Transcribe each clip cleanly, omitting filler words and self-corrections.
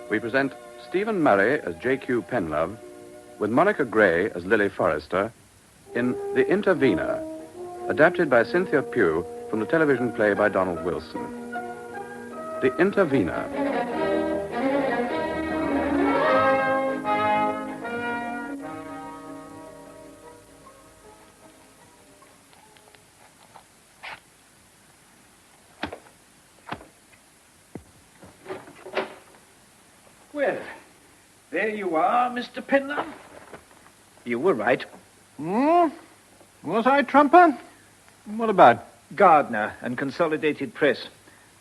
we present Stephen Murray as J.Q. Penlove with Monica Gray as Lily Forrester in The Intervener, adapted by Cynthia Pugh from the television play by Donald Wilson. The Intervener. Well, there you are, Mr. Penlove. You were right. Was I, Trumper? What about? Gardner and Consolidated Press.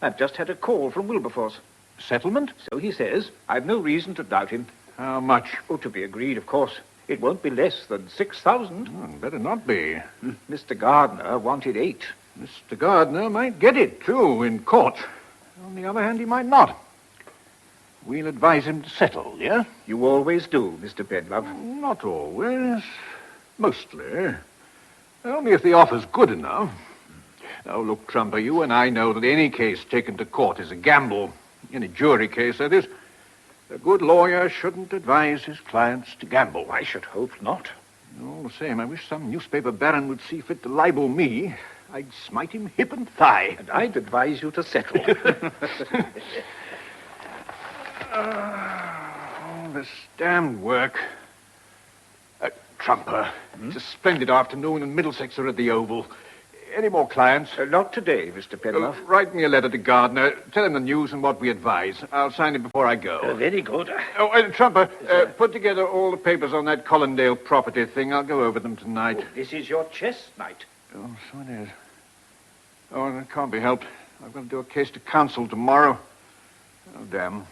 I've just had a call from Wilberforce. Settlement? So he says. I've no reason to doubt him. How much? Oh, to be agreed, of course. It won't be less than 6,000. Better not be. Mr. Gardner wanted 8. Mr. Gardner might get it, too, in court. On the other hand, he might not. We'll advise him to settle, yeah? You always do, Mr. Penlove. Not always. Mostly. Only if the offer's good enough. Now, look, Trumper, you and I know that any case taken to court is a gamble. Any jury case, that is. A good lawyer shouldn't advise his clients to gamble. I should hope not. All the same, I wish some newspaper baron would see fit to libel me. I'd smite him hip and thigh. And I'd advise you to settle. All this damned work. Trumper, it's a splendid afternoon, and Middlesex are at the Oval. Any more clients? Not today, Mr. Penlove. Write me a letter to Gardner. Tell him the news and what we advise. I'll sign it before I go. Very good. Trumper, put together all the papers on that Collindale property thing. I'll go over them tonight. Oh, this is your chess night. Oh, so it is. Oh, that can't be helped. I've got to do a case to counsel tomorrow. Oh, damn.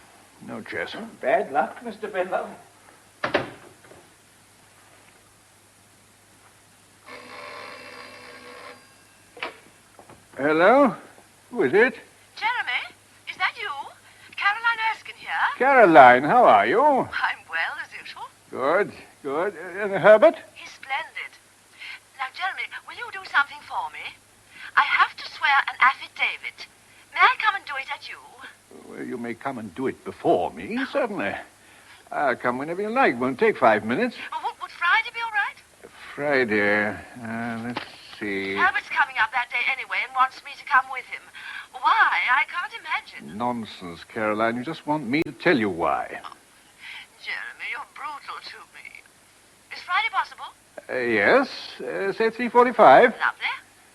No chess. Bad luck, Mr. Penlove. Hello? Who is it? Jeremy, is that you? Caroline Erskine here. Caroline, how are you? I'm well, as usual. Good, good. And Herbert? He's splendid. Now, Jeremy, will you do something for me? I have to swear an affidavit. May I come and do it at you? Well, you may come and do it before me, certainly. I'll come whenever you like. Won't take 5 minutes. Would Friday be all right? Friday. Let's see. Herbert's coming up that day anyway and wants me to come with him. Why? I can't imagine. Nonsense, Caroline. You just want me to tell you why. Oh, Jeremy, you're brutal to me. Is Friday possible? Yes. Say 3:45. Lovely.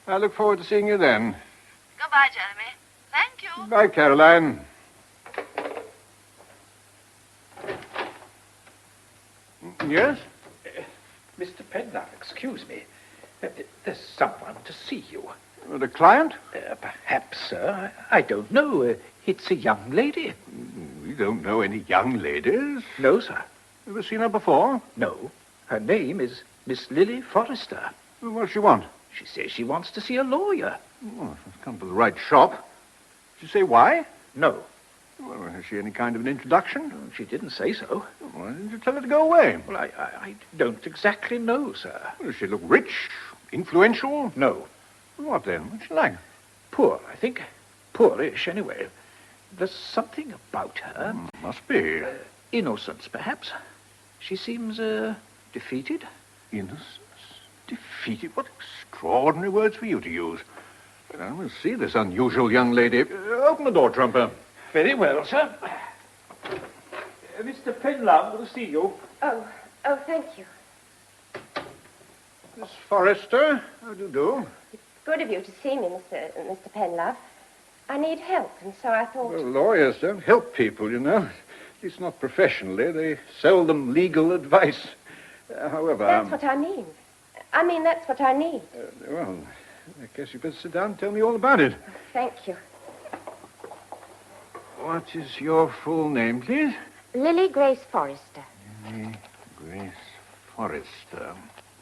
I look forward to seeing you then. Goodbye, Jeremy. Thank you. Bye, Caroline. Yes? Mr. Penlove, excuse me. There's someone to see you. The client? Perhaps, sir. I don't know. It's a young lady. We don't know any young ladies. No, sir. Ever seen her before? No. Her name is Miss Lily Forrester. What does she want? She says she wants to see a lawyer. Oh, she's come to the right shop. Did she say why? No. Well, has she any kind of an introduction? She didn't say so. Why didn't you tell her to go away? Well, I don't exactly know, sir. Does she look rich? Influential? No. What then? What's she like? Poor, I think. Poorish, anyway. There's something about her. Must be. Innocence, perhaps. She seems, defeated. Innocence? Defeated? What extraordinary words for you to use. But I will see this unusual young lady. Open the door, Trumper. Very well, sir. Mr. Penlove will see you. Oh, thank you. Miss Forrester, how do you do? It's good of you to see me, Mr. Penlove. I need help, and so I thought... Well, lawyers don't help people, you know. At least not professionally. They sell them legal advice. However... That's what I mean. That's what I need. Well, I guess you better sit down and tell me all about it. Thank you. What is your full name, please? Lily Grace Forrester. Lily Grace Forrester.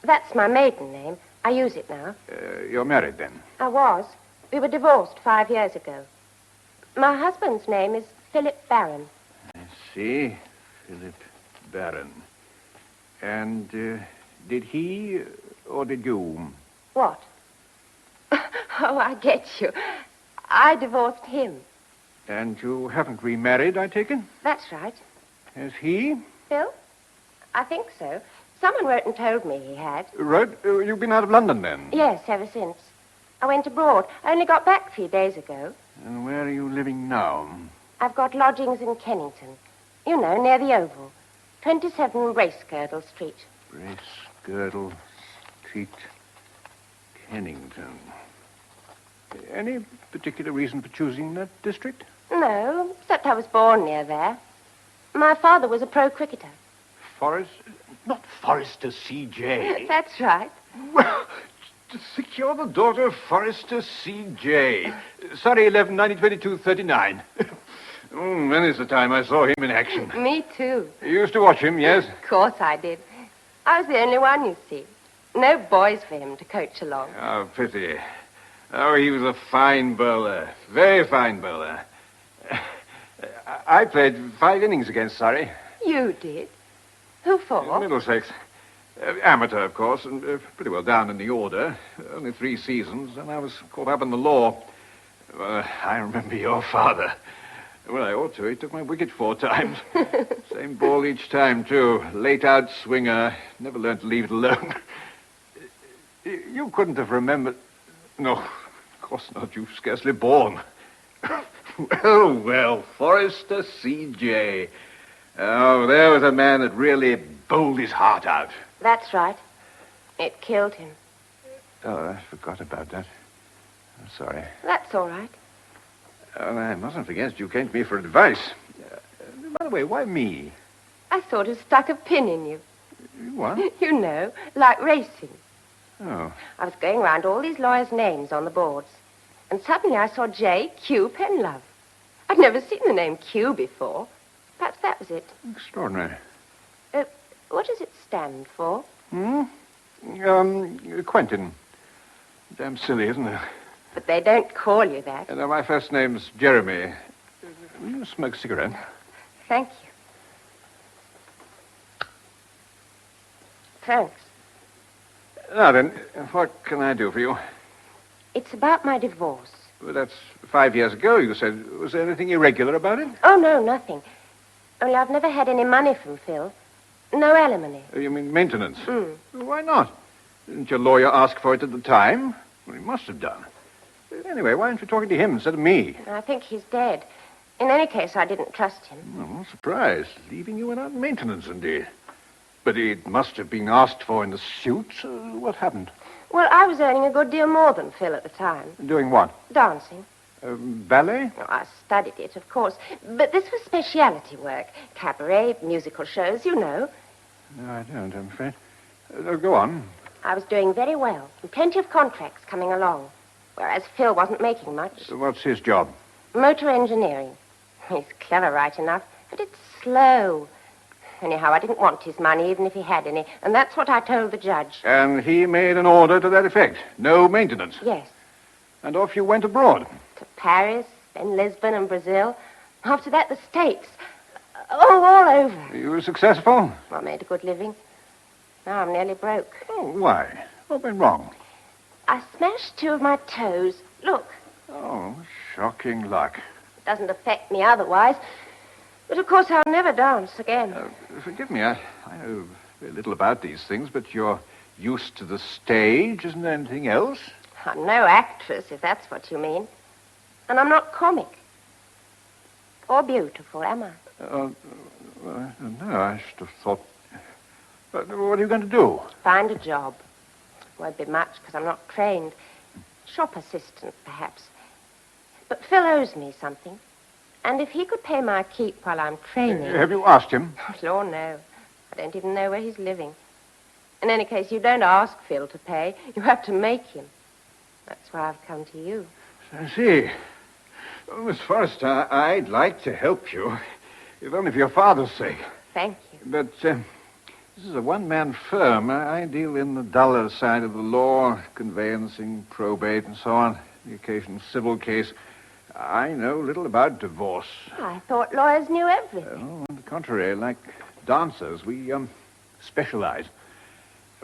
That's my maiden name. I use it now. You're married, then? I was. We were divorced 5 years ago. My husband's name is Philip Barron. I see. Philip Barron. And did he or did you? What? Oh, I get you. I divorced him. And you haven't remarried, I take it? That's right. Has he? Phil? I think so. Someone wrote and told me he had. Right. You've been out of London, then? Yes, ever since. I went abroad. I only got back 3 days ago. And where are you living now? I've got lodgings in Kennington. You know, near the Oval. 27 Bracegirdle Street. Bracegirdle Street, Kennington. Any particular reason for choosing that district? No, except I was born near there. My father was a pro cricketer. Not Forrester C.J. That's right. Well, to think you're the daughter of Forrester C.J. Surrey 11, 1922, 39. Many's the time I saw him in action. Me too. You used to watch him, yes? Of course I did. I was the only one, you see. No boys for him to coach along. Oh, pity. Oh, he was a fine bowler. Very fine bowler. I played 5 innings against Surrey. You did? Who for? Middlesex. Amateur, of course, and pretty well down in the order. Only 3 seasons, and I was caught up in the law. I remember your father. Well, I ought to. He took my wicket 4 times. Same ball each time, too. Late-out swinger. Never learned to leave it alone. You couldn't have remembered... No, of course not. You were scarcely born. Well, Forrester C.J. Oh, there was a man that really bowled his heart out. That's right. It killed him. Oh, I forgot about that. I'm sorry. That's all right. Oh, I mustn't forget you came to me for advice. By the way, why me? I sort of stuck a pin in you. What? You know, like racing. Oh. I was going round all these lawyers' names on the boards, and suddenly I saw J.Q. Penlove. I'd never seen the name Q before. Perhaps that was it. Extraordinary. What does it stand for? Quentin. Damn silly, isn't it? But they don't call you that. My first name's Jeremy. Will you smoke a cigarette? Thank you. Thanks. Now then, what can I do for you? It's about my divorce. Well, that's 5 years ago, you said. Was there anything irregular about it? Oh, no, nothing. Only I've never had any money from Phil. No alimony. You mean maintenance? Why not? Didn't your lawyer ask for it at the time? Well, he must have done. Anyway, why aren't you talking to him instead of me? I think he's dead. In any case, I didn't trust him. I'm not surprised. Leaving you without maintenance, indeed. But it must have been asked for in the suit. What happened? Well, I was earning a good deal more than Phil at the time. Doing what? Dancing. Ballet? Oh, I studied it, of course. But this was speciality work. Cabaret, musical shows, you know. No, I don't, I'm afraid. Go on. I was doing very well, and plenty of contracts coming along, whereas Phil wasn't making much. What's his job? Motor engineering. He's clever right enough, but it's slow. Anyhow, I didn't want his money, even if he had any, and that's what I told the judge. And he made an order to that effect? No maintenance? Yes. And off you went abroad? To Paris, then Lisbon and Brazil. After that, the States. Oh, all over. You were successful? I made a good living. Now I'm nearly broke. Oh, why? What went wrong? I smashed 2 of my toes. Look. Oh, shocking luck. It doesn't affect me otherwise. But, of course, I'll never dance again. Forgive me, I know very little about these things, but you're used to the stage. Isn't there anything else? I'm no actress, if that's what you mean. And I'm not comic. Or beautiful, am I? No, I should have thought... what are you going to do? Find a job. Won't be much, because I'm not trained. Shop assistant, perhaps. But Phil owes me something. And if he could pay my keep while I'm training... Have you asked him? Oh, Lord, no. I don't even know where he's living. In any case, you don't ask Phil to pay. You have to make him. That's why I've come to you. I see. Well, Miss Forrester, I'd like to help you, if only for your father's sake. Thank you. But this is a one-man firm. I deal in the duller side of the law, conveyancing, probate, and so on. The occasional civil case. I know little about divorce. I thought lawyers knew everything. On the contrary, like dancers, we specialize.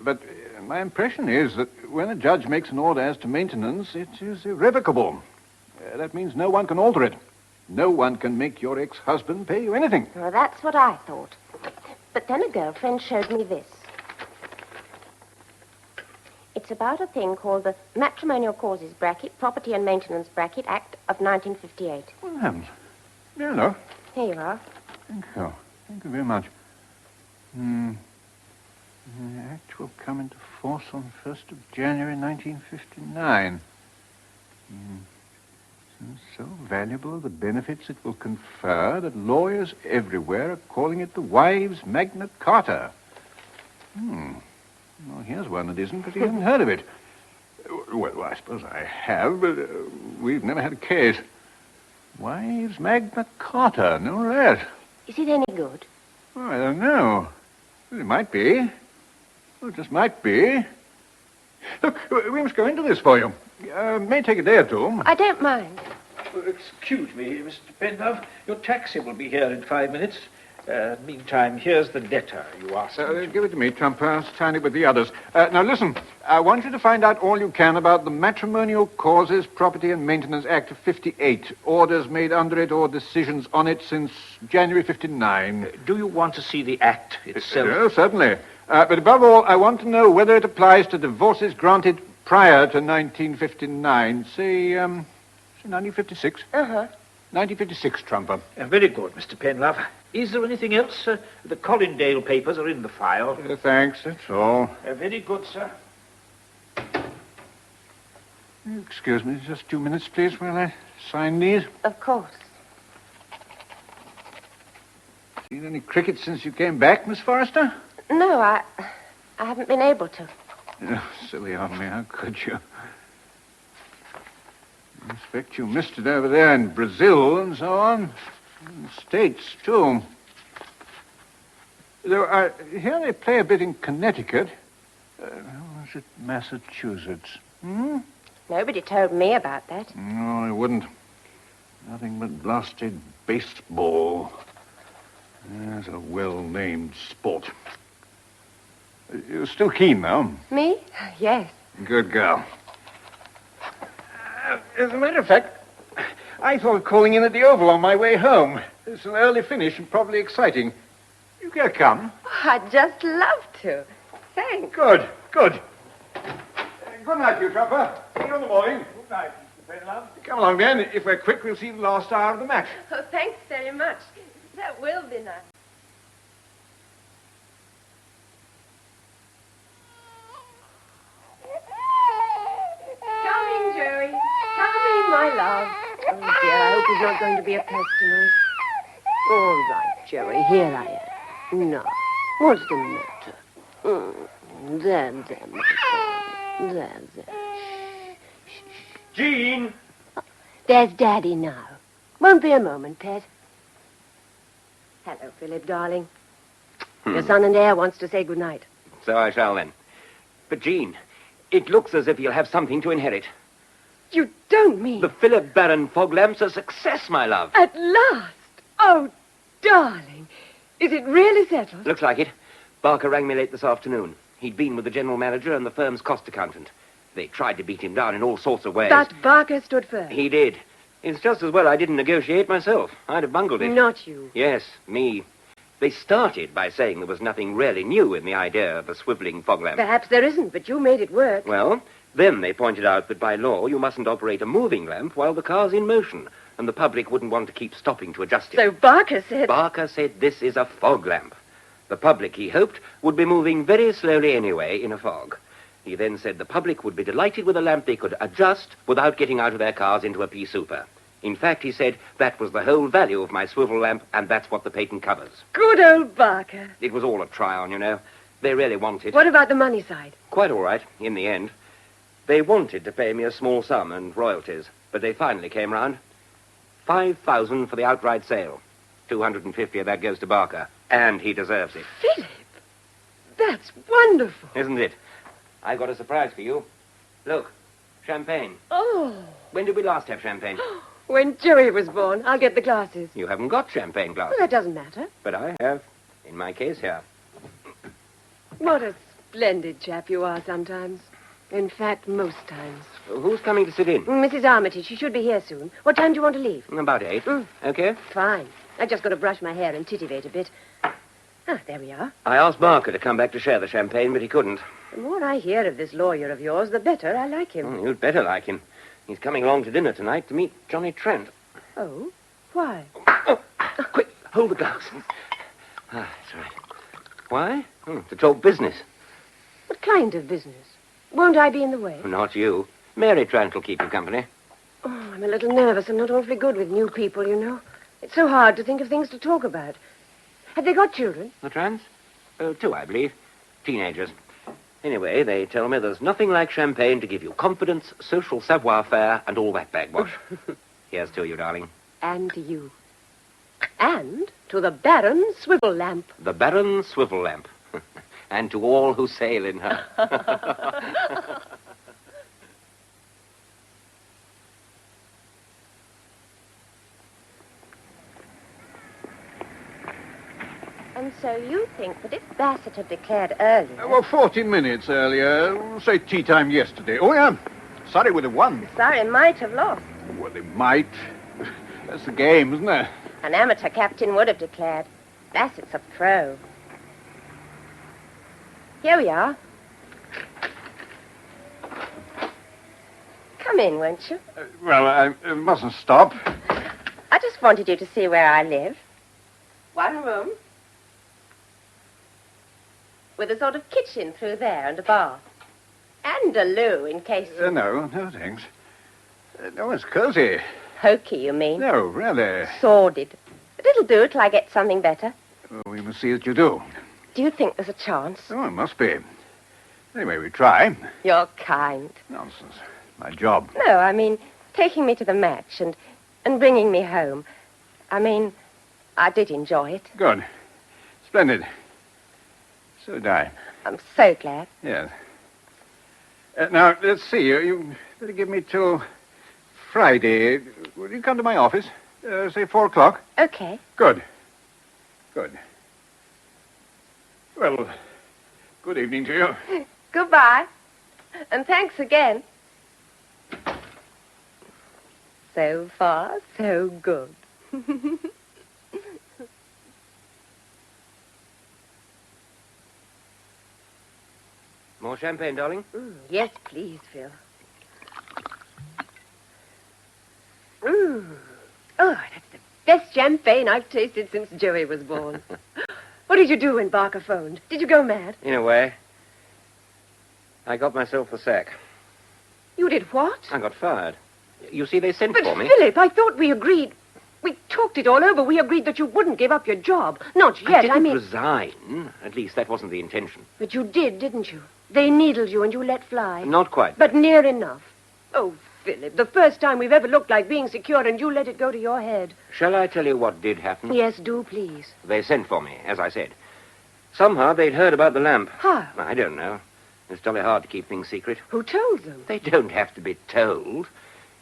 But my impression is that when a judge makes an order as to maintenance, it is irrevocable. That means no one can alter it. No one can make your ex-husband pay you anything. Well, that's what I thought. But then a girlfriend showed me this. It's about a thing called the Matrimonial Causes Bracket, Property and Maintenance Bracket Act of 1958. What happens? Hello. Here you are. Thank you. Thank you very much. The Act will come into force on 1st of January 1959. So valuable are the benefits it will confer that lawyers everywhere are calling it the Wives' Magna Carta. Well, here's one that isn't, but you haven't heard of it. Well, I suppose I have, but we've never had a case. Wives' Magna Carta, no less. Is it any good? Oh, I don't know. It might be. Well, it just might be. Look, we must go into this for you. May take a day or two. I don't mind. Well, excuse me, Mr. Penlove. Your taxi will be here in 5 minutes. Meantime, here's the letter you asked me to. Give it to me, Trumper. I'll sign it with the others. Now, listen. I want you to find out all you can about the Matrimonial Causes, Property and Maintenance Act of 58. Orders made under it or decisions on it since January 59. Do you want to see the Act itself? Certainly. But above all, I want to know whether it applies to divorces granted prior to 1959. Say 1956? 1956, Trumper. Very good, Mr. Penlove. Is there anything else? The Collindale papers are in the file. Thanks, that's all. Very good, sir. Excuse me, just 2 minutes, please, while I sign these. Of course. Seen any cricket since you came back, Miss Forrester? No, I haven't been able to. Oh, silly of me, how could you? I expect you missed it over there in Brazil and so on. In the States, too. Though, here they play a bit in Connecticut. Or was it Massachusetts? Nobody told me about that. No, I wouldn't. Nothing but blasted baseball. That's a well-named sport. You're still keen, though? Me? Yes. Good girl. As a matter of fact, I thought of calling in at the Oval on my way home. It's an early finish and probably exciting. You care to come? Oh, I'd just love to. Thanks. Good. Good night, you Trumper. See you in the morning. Good night, Mr. Penlove. Come along, then. If we're quick, we'll see the last hour of the match. Oh, thanks very much. That will be nice. Come in, Joey. Come in, my love. Oh, dear, I hope he's not going to be a pest tonight. All right, Joey, here I am. Now, what's the matter? There, my boy. There. Jean! There's Daddy now. Won't be a moment, Pet. Hello, Philip, darling. Your son and heir wants to say goodnight. So I shall, then. But, Jean, it looks as if you'll have something to inherit. You don't mean... The Philip Baron fog lamp's a success, my love. At last! Oh, darling. Is it really settled? Looks like it. Barker rang me late this afternoon. He'd been with the general manager and the firm's cost accountant. They tried to beat him down in all sorts of ways. But Barker stood firm. He did. It's just as well I didn't negotiate myself. I'd have bungled it. Not you. Yes, me. They started by saying there was nothing really new in the idea of a swiveling fog lamp. Perhaps there isn't, but you made it work. Well, then they pointed out that by law you mustn't operate a moving lamp while the car's in motion, and the public wouldn't want to keep stopping to adjust it. So Barker said... Barker said this is a fog lamp. The public, he hoped, would be moving very slowly anyway in a fog. He then said the public would be delighted with a lamp they could adjust without getting out of their cars into a pea super. In fact, he said, that was the whole value of my swivel lamp, and that's what the patent covers. Good old Barker. It was all a try-on, you know. They really wanted. What about the money side? Quite all right, in the end. They wanted to pay me a small sum and royalties, but they finally came round. 5,000 for the outright sale. 250 of that goes to Barker, and he deserves it. Philip, that's wonderful. Isn't it? I've got a surprise for you. Look, champagne. Oh. When did we last have champagne? When Joey was born. I'll get the glasses. You haven't got champagne glasses. Well, that doesn't matter. But I have. In my case here. What a splendid chap you are sometimes. In fact, most times. Who's coming to sit in? Mrs. Armitage, she should be here soon. What time do you want to leave? About 8. Okay. Fine. I've just got to brush my hair and titivate a bit. Ah, there we are. I asked Barker to come back to share the champagne, but he couldn't. The more I hear of this lawyer of yours, the better I like him. You'd better like him. He's coming along to dinner tonight to meet Johnny Trent. Oh? Why? Quick, hold the glass. That's right. Why? To talk business. What kind of business? Won't I be in the way? Not you. Mary Trent will keep you company. Oh, I'm a little nervous. I'm not awfully good with new people, you know. It's so hard to think of things to talk about. Have they got children? The Trents? 2, I believe. Teenagers. Anyway, they tell me there's nothing like champagne to give you confidence, social savoir-faire, and all that bagwash. Here's to you, darling. And to you. And to the Baron's swivel lamp. The Baron's swivel lamp. And to all who sail in her. And so you think that if Bassett had declared earlier... Well, 14 minutes earlier. Say tea time yesterday. Oh, yeah. Surrey would have won. Surrey might have lost. Well, they might. That's the game, isn't it? An amateur captain would have declared. Bassett's a pro. Here we are. Come in, won't you? Well, I mustn't stop. I just wanted you to see where I live. One room. With a sort of kitchen through there and a bar. And a loo in case... No, thanks. No, it's cozy. Hokey, you mean? No, really. Sordid. But it'll do till I get something better. Well, we must see that you do. Do you think there's a chance? Oh, it must be. Anyway, we try. You're kind. Nonsense. My job. No, I mean, taking me to the match and bringing me home. I mean, I did enjoy it. Good. Splendid. So did I. I'm so glad. Yes. Now, let's see. You better give me till Friday. Will you come to my office? Say 4 o'clock? Okay. Good. Well, good evening to you. Goodbye. And thanks again. So far, so good. More champagne, darling? Yes, please, Phil. Oh, that's the best champagne I've tasted since Joey was born. What did you do when Barker phoned? Did you go mad? In a way. I got myself the sack. You did what? I got fired. You see, they sent for me. Philip, I thought we agreed. We talked it all over. We agreed that you wouldn't give up your job. Not yet, I didn't resign. At least that wasn't the intention. But you did, didn't you? They needled you and you let fly. Not quite. But near enough. Oh, Philip, the first time we've ever looked like being secure and you let it go to your head. Shall I tell you what did happen? Yes, do, please. They sent for me, as I said. Somehow they'd heard about the lamp. How? I don't know. It's jolly hard to keep things secret. Who told them? They don't have to be told.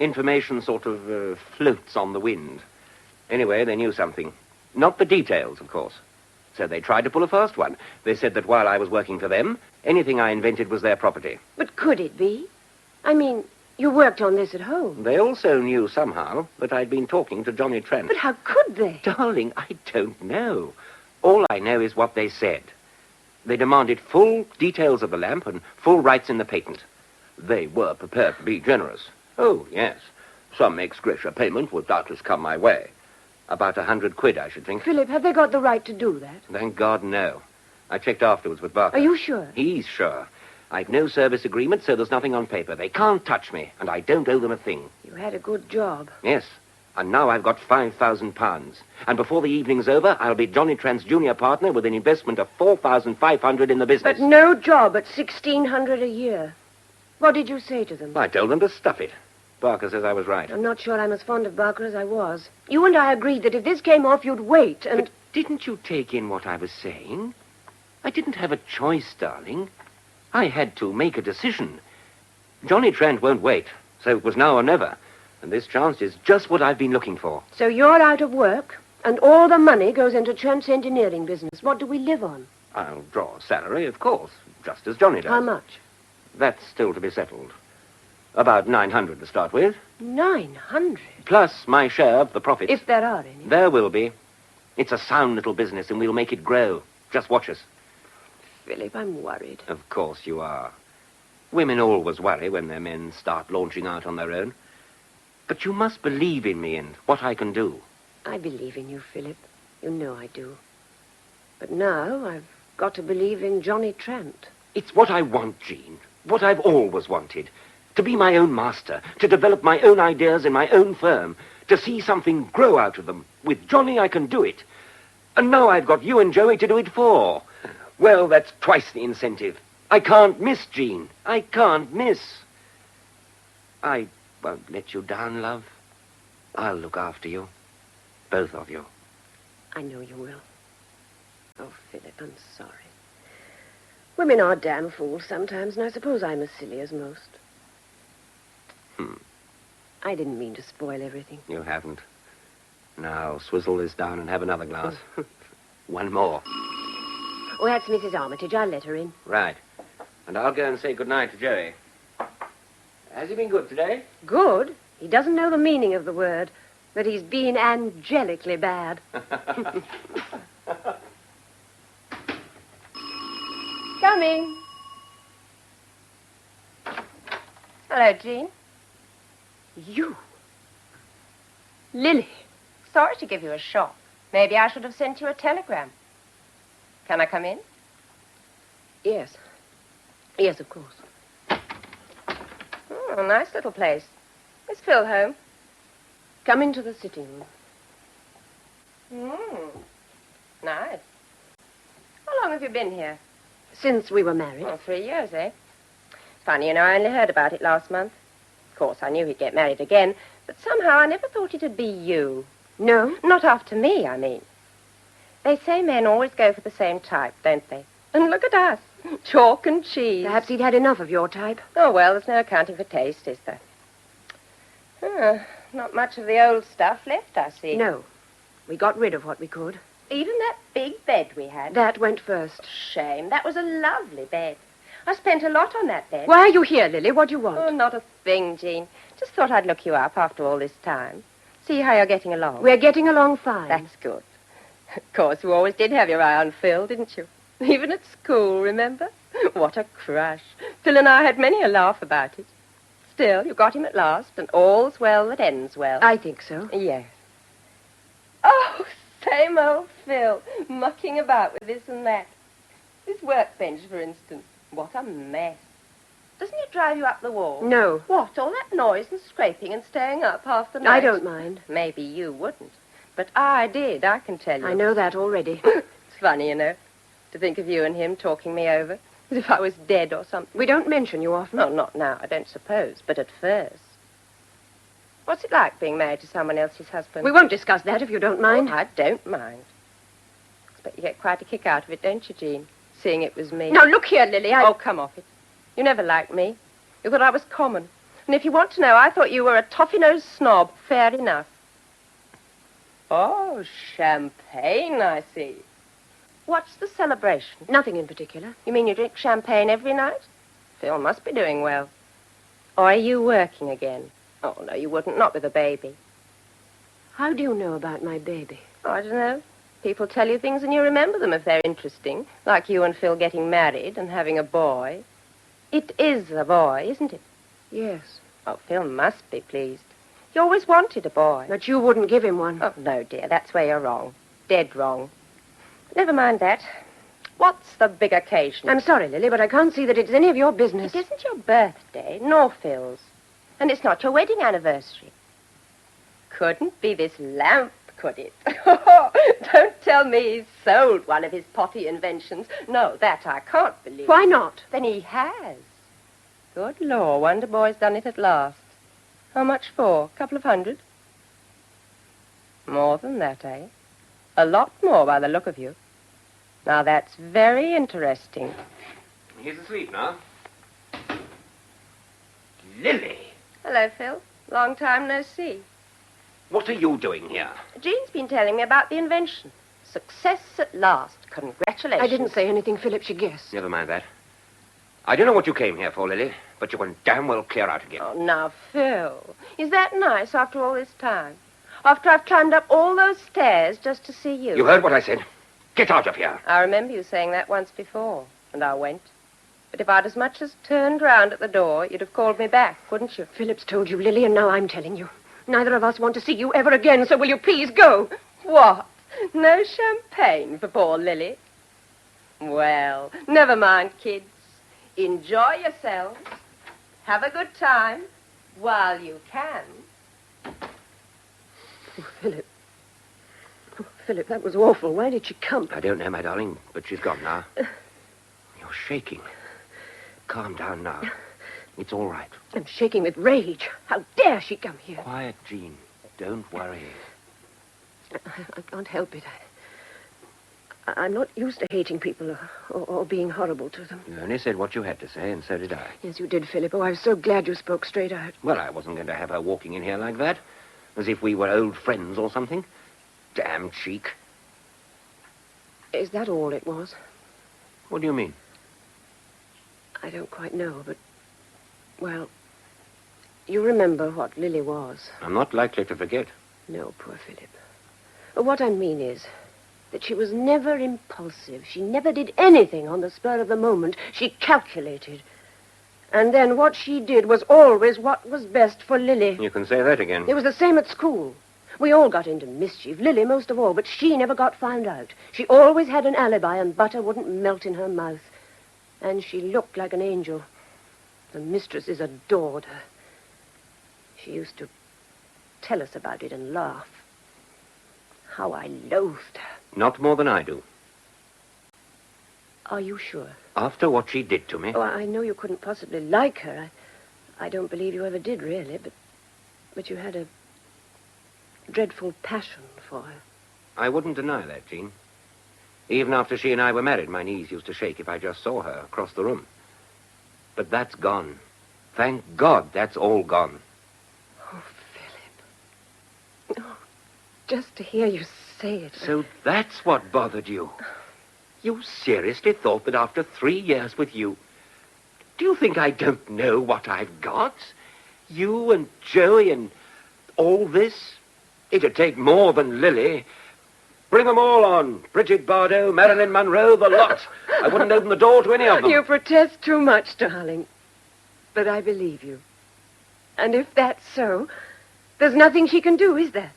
Information sort of floats on the wind. Anyway, they knew something. Not the details, of course. So they tried to pull a fast one. They said that while I was working for them, anything I invented was their property. But could it be? I mean, you worked on this at home. They also knew somehow that I'd been talking to Johnny Trent. But how could they? Darling, I don't know. All I know is what they said. They demanded full details of the lamp and full rights in the patent. They were prepared to be generous. Oh, yes. Some ex gratia payment would doubtless come my way. About £100, I should think. Philip, have they got the right to do that? Thank God, no. I checked afterwards with Barker. Are you sure? He's sure. I've no service agreement, so there's nothing on paper. They can't touch me, and I don't owe them a thing. You had a good job. Yes, and now I've got £5,000. And before the evening's over, I'll be Johnny Trent's junior partner with an investment of $4,500 in the business. But no job at $1,600 a year. What did you say to them? I told them to stuff it. Barker says I was right. I'm not sure I'm as fond of Barker as I was. You and I agreed that if this came off, you'd wait and... But didn't you take in what I was saying? I didn't have a choice, darling. I had to make a decision. Johnny Trent won't wait, so it was now or never. And this chance is just what I've been looking for. So you're out of work, and all the money goes into Trent's engineering business. What do we live on? I'll draw a salary, of course, just as Johnny does. How much? That's still to be settled. About 900 to start with. 900? Plus my share of the profits. If there are any. There will be. It's a sound little business, and we'll make it grow. Just watch us. Philip, I'm worried. Of course you are. Women always worry when their men start launching out on their own. But you must believe in me and what I can do. I believe in you, Philip. You know I do. But now I've got to believe in Johnny Trant. It's what I want, Jean. What I've always wanted. To be my own master. To develop my own ideas in my own firm. To see something grow out of them. With Johnny, I can do it. And now I've got you and Joey to do it for. Well, that's twice the incentive. I can't miss, Jean. I can't miss. I won't let you down, love. I'll look after you. Both of you. I know you will. Oh, Philip, I'm sorry. Women are damn fools sometimes, and I suppose I'm as silly as most. I didn't mean to spoil everything. You haven't. Now, swizzle this down and have another glass. One more. Oh, that's Mrs. Armitage. I'll let her in. Right. And I'll go and say goodnight to Joey. Has he been good today? Good? He doesn't know the meaning of the word, but he's been angelically bad. Coming. Hello, Jean. You? Lily. Sorry to give you a shock. Maybe I should have sent you a telegram. Can I come in? Yes. Yes, of course. Oh, nice little place. Is Phil home? Come into the sitting room. Nice. How long have you been here? Since we were married. Oh, 3 years, eh? Funny, you know, I only heard about it last month. Of course, I knew he'd get married again, but somehow I never thought it'd be you. No? Not after me, I mean. They say men always go for the same type, don't they? And look at us. Chalk and cheese. Perhaps he'd had enough of your type. Oh, well, there's no accounting for taste, is there? Not much of the old stuff left, I see. No. We got rid of what we could. Even that big bed we had. That went first. Shame. That was a lovely bed. I spent a lot on that bed. Why are you here, Lily? What do you want? Oh, not a thing, Jean. Just thought I'd look you up after all this time. See how you're getting along. We're getting along fine. That's good. Of course, you always did have your eye on Phil, didn't you? Even at school, remember? What a crush. Phil and I had many a laugh about it. Still, you got him at last, and all's well that ends well. I think so. Yes. Oh, same old Phil, mucking about with this and that. This workbench, for instance. What a mess. Doesn't it drive you up the wall? No. What, all that noise and scraping and staying up half the night? I don't mind. Maybe you wouldn't. But I did, I can tell you. I know that already. It's funny, you know, to think of you and him talking me over, as if I was dead or something. We don't mention you often. No, not now, I don't suppose, but at first. What's it like being married to someone else's husband? We won't discuss that if you don't mind. Oh, I don't mind. Expect you get quite a kick out of it, don't you, Jean? Seeing it was me. Now, look here, Lily, Oh, come off it. You never liked me. You thought I was common. And if you want to know, I thought you were a toffee-nosed snob. Fair enough. Oh, champagne, I see. What's the celebration? Nothing in particular. You mean you drink champagne every night? Phil must be doing well. Or are you working again? Oh, no, you wouldn't. Not with a baby. How do you know about my baby? Oh, I don't know. People tell you things and you remember them if they're interesting. Like you and Phil getting married and having a boy. It is a boy, isn't it? Yes. Oh, Phil must be pleased. He always wanted a boy. But you wouldn't give him one. Oh, no, dear. That's where you're wrong. Dead wrong. Never mind that. What's the big occasion? I'm sorry, Lily, but I can't see that it's any of your business. It isn't your birthday, nor Phil's. And it's not your wedding anniversary. Couldn't be this lamp, could it? Don't tell me he's sold one of his potty inventions. No, that I can't believe. Why not? Then he has. Good law, Wonder Boy's done it at last. How much for? A couple of $100? More than that, eh? A lot more by the look of you. Now, that's very interesting. He's asleep now. Lily! Hello, Phil. Long time no see. What are you doing here? Jean's been telling me about the invention. Success at last. Congratulations. I didn't say anything Philip should guess. Never mind that. I don't know what you came here for, Lily, but you can damn well clear out again. Oh, now, Phil, is that nice after all this time? After I've climbed up all those stairs just to see you? You heard what I said. Get out of here. I remember you saying that once before, and I went. But if I'd as much as turned round at the door, you'd have called me back, wouldn't you? Philip's told you, Lily, and now I'm telling you. Neither of us want to see you ever again, so will you please go? What? No champagne for poor Lily? Well, never mind, kids. Enjoy yourselves. Have a good time while you can. Oh, Philip. Oh, Philip, that was awful. Why did she come? I don't know, my darling, but she's gone now. You're shaking. Calm down now. It's all right. I'm shaking with rage. How dare she come here? Quiet, Jean. Don't worry. I can't help it. I'm not used to hating people or being horrible to them. You only said what you had to say, and so did I. Yes, you did, Philip. Oh, I was so glad you spoke straight out. Well, I wasn't going to have her walking in here like that, as if we were old friends or something. Damn cheek. Is that all it was? What do you mean? I don't quite know, but... Well, you remember what Lily was. I'm not likely to forget. No, poor Philip. What I mean is that she was never impulsive. She never did anything on the spur of the moment. She calculated. And then what she did was always what was best for Lily. You can say that again. It was the same at school. We all got into mischief, Lily most of all, but she never got found out. She always had an alibi, and butter wouldn't melt in her mouth. And she looked like an angel. The mistresses adored her. She used to tell us about it and laugh. How I loathed her. Not more than I do. Are you sure? After what she did to me. Oh, I know you couldn't possibly like her. I don't believe you ever did, really, but you had a dreadful passion for her. I wouldn't deny that, Jean. Even after she and I were married, my knees used to shake if I just saw her across the room. But that's gone. Thank God that's all gone. Oh, Philip. Oh, just to hear you say it. So that's what bothered you. You seriously thought that after 3 years with you... Do you think I don't know what I've got? You and Joey and all this? It'd take more than Lily. Bring them all on. Bridget Bardot, Marilyn Monroe, the lot. I wouldn't open the door to any of them. You protest too much, darling. But I believe you. And if that's so, there's nothing she can do, is there?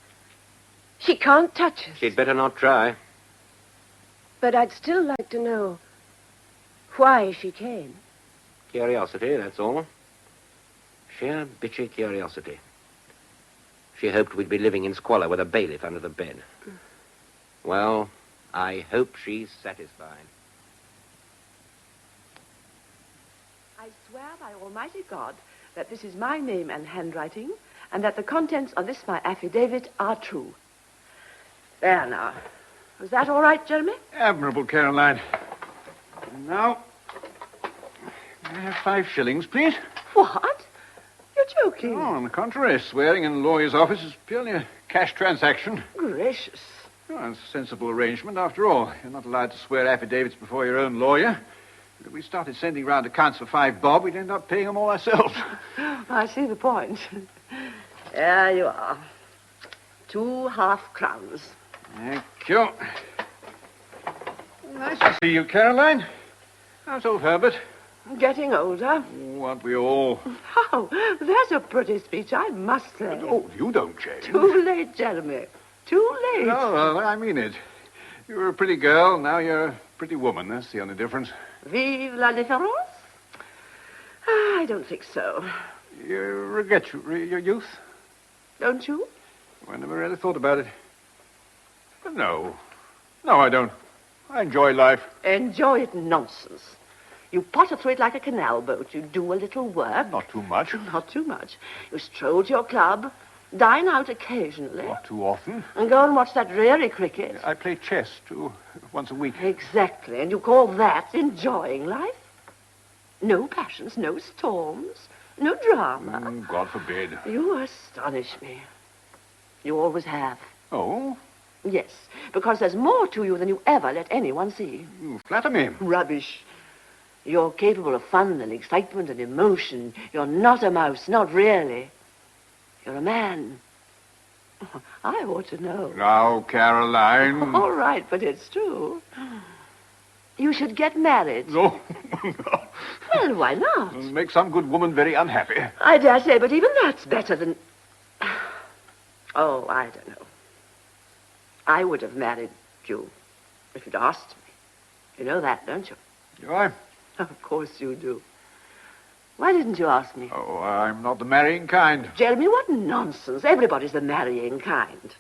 She can't touch us. She'd better not try. But I'd still like to know why she came. Curiosity, that's all. Sheer bitchy curiosity. She hoped we'd be living in squalor with a bailiff under the bed. Well, I hope she's satisfied. I swear by Almighty God that this is my name and handwriting, and that the contents of this my affidavit are true. There now. Was that all right, Jeremy? Admirable, Caroline. And now, may I have 5 shillings, please? What? You're joking. Oh, on the contrary, swearing in a lawyer's office is purely a cash transaction. Gracious. Oh, it's a sensible arrangement, after all. You're not allowed to swear affidavits before your own lawyer. But if we started sending round accounts for 5 bob, we'd end up paying them all ourselves. I see the point. There you are. 2 half-crowns. Thank you. Nice to see you, Caroline. How's old Herbert? Getting older. Oh, aren't we all? Oh, that's a pretty speech, I must say. Oh, you don't change. Too late, Jeremy. Too late. No, I mean it. You were a pretty girl, now you're a pretty woman. That's the only difference. Vive la différence? I don't think so. You regret your youth? Don't you? I never really thought about it. But no. No, I don't. I enjoy life. Enjoy it, nonsense. You potter through it like a canal boat. You do a little work. Not too much. Not too much. You stroll to your club, dine out occasionally. Not too often. And go and watch that dreary cricket. I play chess, too, once a week. Exactly. And you call that enjoying life? No passions, no storms, no drama. God forbid. You astonish me. You always have. Oh? Yes, because there's more to you than you ever let anyone see. You flatter me. Rubbish. You're capable of fun and excitement and emotion. You're not a mouse, not really. You're a man. I ought to know. Now, Caroline. All right, but it's true. You should get married. No. Well, why not? It'll make some good woman very unhappy. I dare say, but even that's better than... Oh, I don't know. I would have married you if you'd asked me. You know that, don't you? Do I? Of course you do. Why didn't you ask me? Oh, I'm not the marrying kind. Jeremy, what nonsense. Everybody's the marrying kind.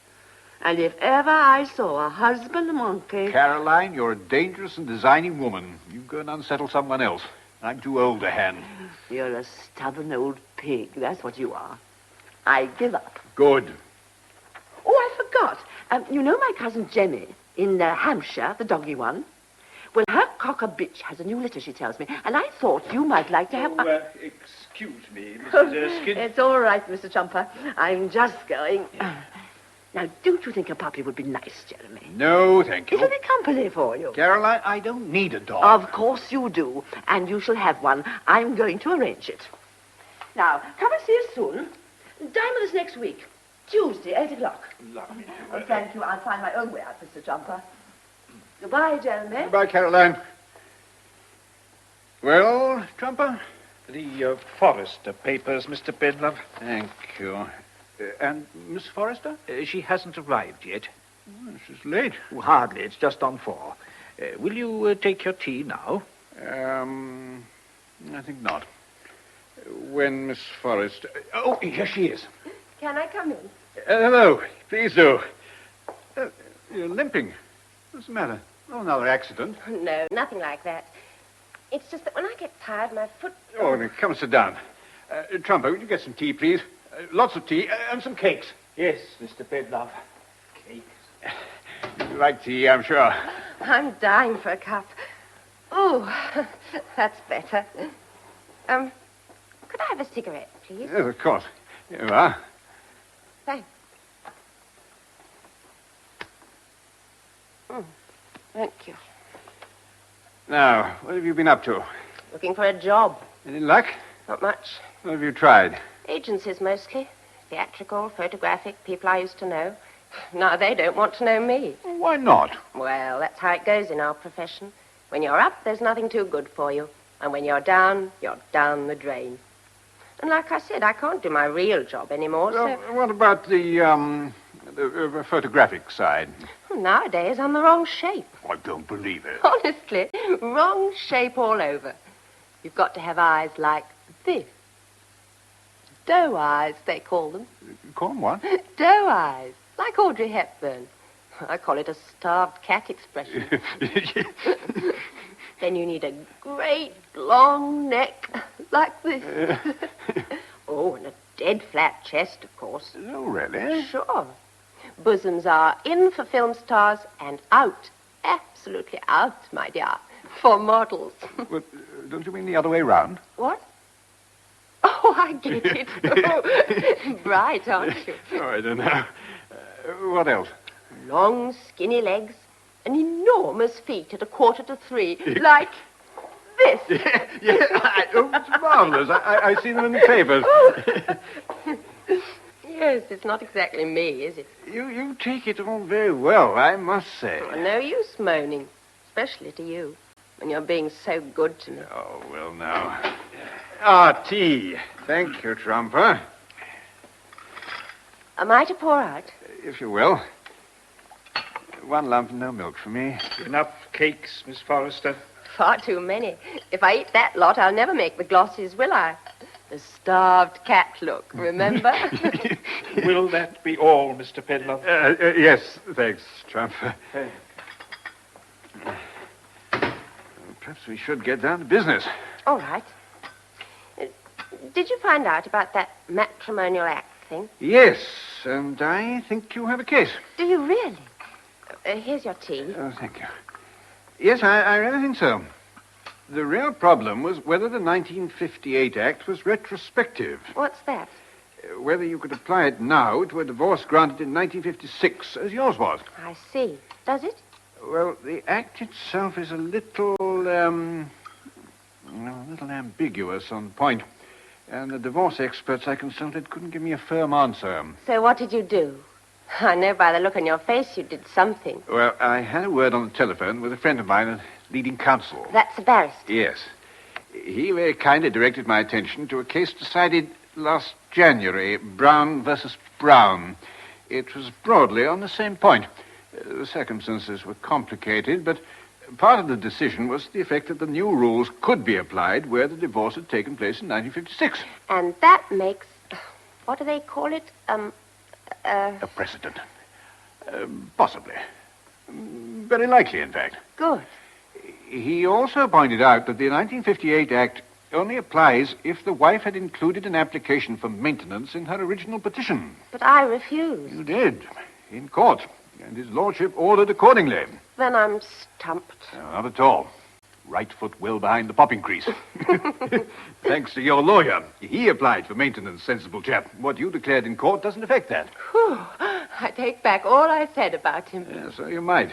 And if ever I saw a husband monkey... Caroline, you're a dangerous and designing woman. You go and unsettle someone else. I'm too old to hand. You're a stubborn old pig. That's what you are. I give up. Good. Oh, I forgot. You know my cousin Jenny in Hampshire, the doggy one? Well, her cocker bitch has a new litter, she tells me, and I thought you might like to have... Excuse me, Mrs. Erskine. It's all right, Mr. Chumper. I'm just going. Now, don't you think a puppy would be nice, Jeremy? No, thank you. It'll be company for you. Caroline, I don't need a dog. Of course you do, and you shall have one. I'm going to arrange it. Now, come and see us soon. Dine with us next week. Tuesday, 8 o'clock. Lovely. Oh, thank you. I'll find my own way out, Mr. Jumper. Goodbye, Jeremy. Goodbye, Caroline. Well, Trumper? The Forrester papers, Mr. Penlove. Thank you. And Miss Forrester? She hasn't arrived yet. Oh, she's late. Oh, hardly. It's just on 4. Will you take your tea now? I think not. When Miss Forrester... Oh, here she is. Can I come in? Hello. Please do. You're limping. What's the matter? Oh, another accident. No, nothing like that. It's just that when I get tired, my foot... Oh, then come and sit down. Trumper, would you get some tea, please? Lots of tea and some cakes. Yes, Mr. Penlove. Cakes. You like tea, I'm sure. I'm dying for a cup. Oh, that's better. Could I have a cigarette, please? Yes, of course. Here you are. Thanks. Thank you. Now, what have you been up to? Looking for a job. Any luck? Not much. What have you tried? Agencies mostly. Theatrical, photographic, people I used to know. Now they don't want to know me. Well, why not? Well, that's how it goes in our profession. When you're up, there's nothing too good for you. And when you're down the drain. And like I said, I can't do my real job anymore, Well, so... what about the photographic side? Nowadays, I'm the wrong shape. I don't believe it. Honestly, wrong shape all over. You've got to have eyes like this. Doe eyes, they call them. Call them what? Doe eyes, like Audrey Hepburn. I call it a starved cat expression. Then you need a great long neck, like this. Oh, and a dead flat chest, of course. Oh, really? Sure. Bosoms are in for film stars and out, absolutely out, my dear, for models. Well, don't you mean the other way round? What? Oh, I get it. Oh, bright, aren't you? Oh, I don't know. What else? Long, skinny legs, and enormous feet at 2:45, like this. It's marvelous. I see them in the papers. Yes, it's not exactly me, is it? You take it all very well, I must say. Oh, no use moaning, especially to you, when you're being so good to me. Oh, well, now. Ah, tea. Thank you, Trumper. Am I to pour out? If you will. 1 lump and no milk for me. Enough cakes, Miss Forrester. Far too many. If I eat that lot, I'll never make the glossies, will I? The starved cat look, remember? Will that be all, Mr. Penlove? Yes, thanks, Trumper. Perhaps we should get down to business. All right. Did you find out about that matrimonial act thing? Yes, and I think you have a case. Do you really? Here's your tea. Oh, thank you. Yes, I really think so. The real problem was whether the 1958 Act was retrospective. What's that? Whether you could apply it now to a divorce granted in 1956, as yours was. I see. Does it? Well, the Act itself is a little, a little ambiguous on point. And the divorce experts I consulted couldn't give me a firm answer. So what did you do? I know by the look on your face you did something. Well, I had a word on the telephone with a friend of mine, a leading counsel. That's a barrister. Yes. He very kindly directed my attention to a case decided last January, Brown versus Brown. It was broadly on the same point. The circumstances were complicated, but part of the decision was the effect that the new rules could be applied where the divorce had taken place in 1956. And that makes, what do they call it? A precedent. Possibly. Very likely, in fact. Good. He also pointed out that the 1958 Act only applies if the wife had included an application for maintenance in her original petition. But I refused. You did, in court, and his lordship ordered accordingly. Then I'm stumped. No, not at all. Right foot well behind the popping crease. Thanks to your lawyer. He applied for maintenance, sensible chap. What you declared in court doesn't affect that. Whew. I take back all I said about him. Yeah, so you might.